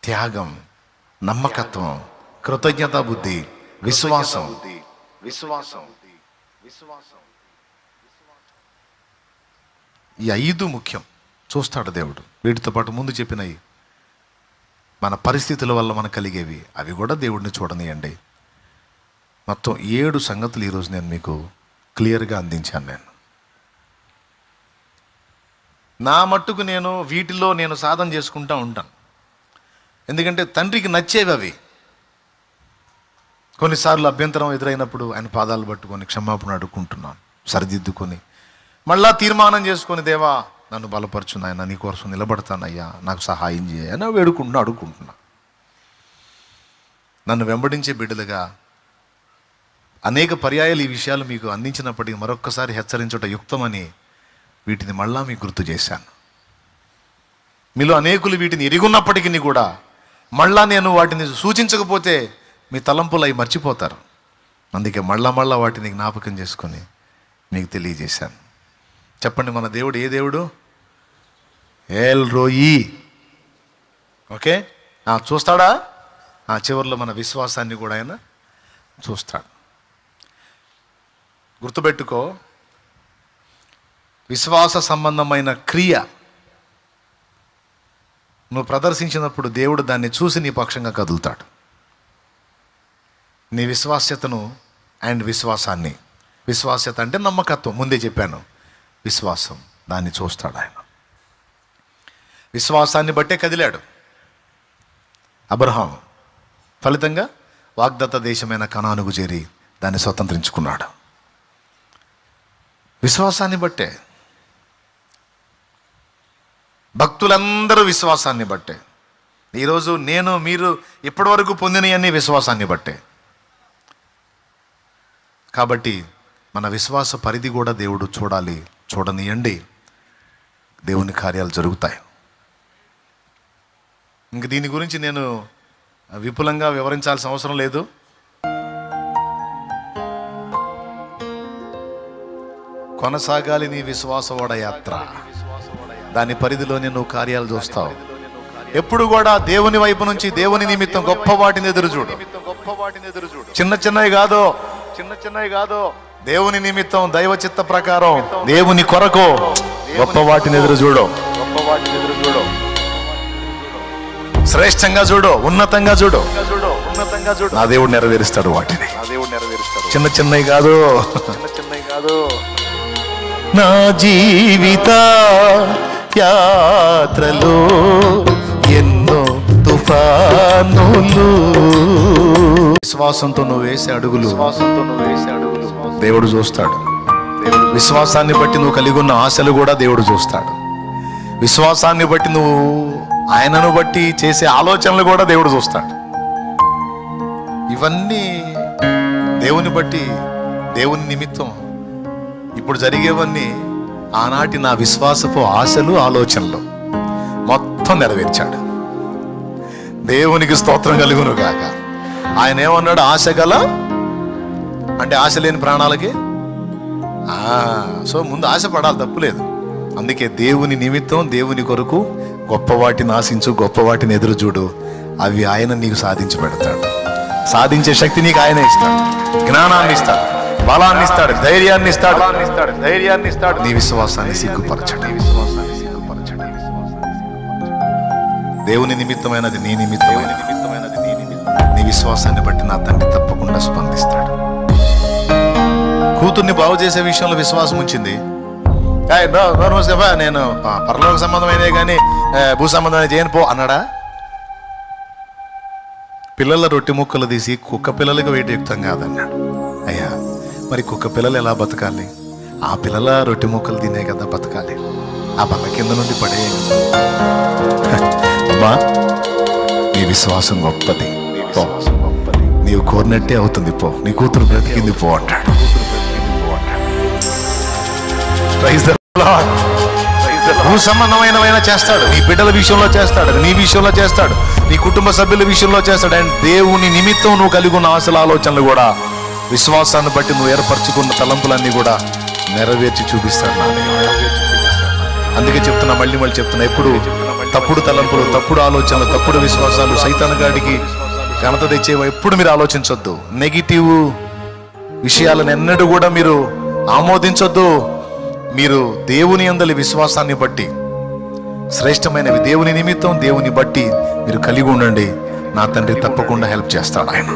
త్యాగం, నమ్మకత్వం, కృతజ్ఞతా బుద్ధి, విశ్వాసం. ఈ 5 ముఖ్యం. చూస్తాడు దేవుడు. వీటితో పాటు ముందు చెప్పినవి మన పరిస్థితుల వల్ల మనకు కలిగేవి, అవి కూడా దేవుడిని చూడనియండి. మొత్తం 7 సంగతులు ఈరోజు నేను మీకు క్లియర్గా అందించాను. నా మట్టుకు నేను వీటిలో సాధన చేసుకుంటూ ఉంటాను. ఎందుకంటే తండ్రికి నచ్చేవి అవి. కొన్నిసార్లు అభ్యంతరం ఎదురైనప్పుడు ఆయన పాదాలు పట్టుకొని క్షమాపణ అడుక్కుంటున్నాను, సరిదిద్దుకొని మళ్ళా తీర్మానం చేసుకొని, దేవా నన్ను బలపరచు నాయన, నీ కోసం నిలబడతానయ్యా, నాకు సహాయం చేయని అడుక్కుంటున్నా. నన్ను వెంబడించే బిడ్డలుగా అనేక పర్యాయాలు ఈ విషయాలు మీకు అందించినప్పటికీ మరొక్కసారి హెచ్చరించుట యుక్తమని వీటిని మళ్ళా మీకు గుర్తు చేశాను. మీలో అనేకులు వీటిని ఎరుగున్నప్పటికీ కూడా మళ్ళా నేను వాటిని సూచించకపోతే మీ తలంపులు అవి మర్చిపోతారు. అందుకే మళ్ళా వాటిని జ్ఞాపకం చేసుకొని మీకు తెలియజేశాను. చెప్పండి, మన దేవుడు ఏ దేవుడు? ఎల్ రోయి. ఓకే, చూస్తాడా? చివరిలో మన విశ్వాసాన్ని కూడా ఆయన చూస్తాడు. గుర్తుపెట్టుకో, విశ్వాస సంబంధమైన క్రియ నువ్వు ప్రదర్శించినప్పుడు దేవుడు దాన్ని చూసి నీ పక్షంగా కదులుతాడు. నీ విశ్వాస్యతను అండ్ విశ్వాసాన్ని, విశ్వాస్యత అంటే నమ్మకత్వం, ముందే చెప్పాను. విశ్వాసం, దాన్ని చూస్తాడు ఆయన. విశ్వాసాన్ని బట్టే కదిలాడు అబ్రహాం. ఫలితంగా వాగ్దత్త దేశమైన కనానుకు చేరి దాన్ని స్వతంత్రించుకున్నాడు. విశ్వాసాన్ని బట్టే. భక్తులందరూ విశ్వాసాన్ని బట్టే. ఈరోజు నేను మీరు ఇప్పటివరకు పొందినవన్నీ విశ్వాసాన్ని బట్టే. కాబట్టి మన విశ్వాస పరిధి కూడా దేవుడు చూడాలి, చూడనియండి. దేవుని కార్యాలు జరుగుతాయి. ఇంక దీని గురించి నేను విపులంగా వివరించాల్సిన అవసరం లేదు. కొనసాగాలి నీ విశ్వాసవాడ యాత్ర. దాని పరిధిలోనే నువ్వు కార్యాలు చూస్తావు. ఎప్పుడు కూడా దేవుని వైపు నుంచి దేవుని నిమిత్తం గొప్ప వాటిని ఎదురు చూడు. చిన్న చిన్నవి కాదు, దేవుని నిమిత్తం దైవ చిత్త ప్రకారం దేవుని కొరకు గొప్ప వాటిని ఎదురు చూడు. శ్రేష్టంగా చూడు, ఉన్నతంగా చూడు. నా దేవుడు నెరవేరుస్తాడు వాటిని. చిన్న చిన్నవి కాదు. నా జీవిత యాత్రలో ఎన్నో తుఫానులు. విశ్వాసంతో నువ్వు వేసే అడుగులు దేవుడు చూస్తాడు. విశ్వాసాన్ని బట్టి నువ్వు కలిగి ఉన్న ఆశలు కూడా దేవుడు చూస్తాడు. విశ్వాసాన్ని బట్టి నువ్వు ఆయనను బట్టి చేసే ఆలోచనలు కూడా దేవుడు చూస్తాడు. ఇవన్నీ దేవుని బట్టి, దేవుని నిమిత్తం ఇప్పుడు జరిగేవన్నీ ఆనాటి నా విశ్వాసపు ఆశలు, ఆలోచనలు మొత్తం నెరవేర్చాడు. దేవునికి స్తోత్రం కలుగును గాక. ఆయన ఏమన్నాడు? ఆశ గల అంటే ఆశ లేని ప్రాణాలకి. సో ముందు ఆశ పడాలి, తప్పులేదు. అందుకే దేవుని నిమిత్తం, దేవుని కొరకు గొప్ప వాటిని ఆశించు, గొప్ప వాటిని ఎదురు చూడు. అవి ఆయన నీకు సాధించి పెడతాడు. సాధించే శక్తి నీకు ఆయన ఇస్తాడు. జ్ఞానాన్ని ఇస్తాడు, బలాన్ని ఇస్తాడు, ధైర్యాన్ని ఇస్తాడు. నీ విశ్వాసాన్ని సిగ్గుపరచడు. దేవుని నిమిత్తమైనది నీ నిమిత్తమైనది. నీ విశ్వాసాన్ని బట్టి నా తండ్రి తప్పకుండా స్పందిస్తాడు. కూతుర్ని బాగు చేసే విషయంలో విశ్వాసం ఉంచింది. నేను పరలోక సంబంధమైనవి కానీ భూ సంబంధమైన చేయను పో అన్నాడా? పిల్లల రొట్టె ముక్కలు తీసి కుక్క పిల్లలకు వేటయుక్తం కాదన్నాడు. అయ్యా, మరి కుక్క పిల్లలు ఎలా బతకాలి? ఆ పిల్లల రొట్టె ముక్కలు తినే కదా బతకాలి. ఆ బల్ల కింద నుండి పడే. అమ్మా, నీ విశ్వాసం గొప్పది. నీవు కోరినట్టే అవుతుంది, పో. నీ కూతురు బ్రతికింది, పో అంటాడు. భూ సంబంధమైనవైనా చేస్తాడు, నీ బిడ్డల విషయంలో చేస్తాడు, నీ విషయంలో చేస్తాడు, నీ కుటుంబ సభ్యుల విషయంలో చేస్తాడు. అండ్ దేవుని నిమిత్తం నువ్వు కలిగి ఉన్న ఆశల, ఆలోచనలు కూడా విశ్వాసాన్ని బట్టి నువ్వు ఏర్పరచుకున్న తలంపులన్నీ కూడా నెరవేర్చి చూపిస్తాడు నా దేవుడు. అందుకే చెప్తున్నా, మళ్ళీ చెప్తున్నా, ఎప్పుడు తప్పుడు తలంపులు, తప్పుడు ఆలోచనలు, తప్పుడు విశ్వాసాలు, సైతాను గాడికి ఘనత తెచ్చేవో ఎప్పుడు మీరు ఆలోచించొద్దు. నెగిటివ్ విషయాలను ఎన్నడూ కూడా మీరు ఆమోదించొద్దు. మీరు దేవుని యందలి విశ్వాసాన్ని బట్టి, శ్రేష్టమైనవి దేవుని నిమిత్తం, దేవుని బట్టి మీరు కలిగి ఉండండి. నా తండ్రి తప్పకుండా హెల్ప్ చేస్తాడు ఆయన.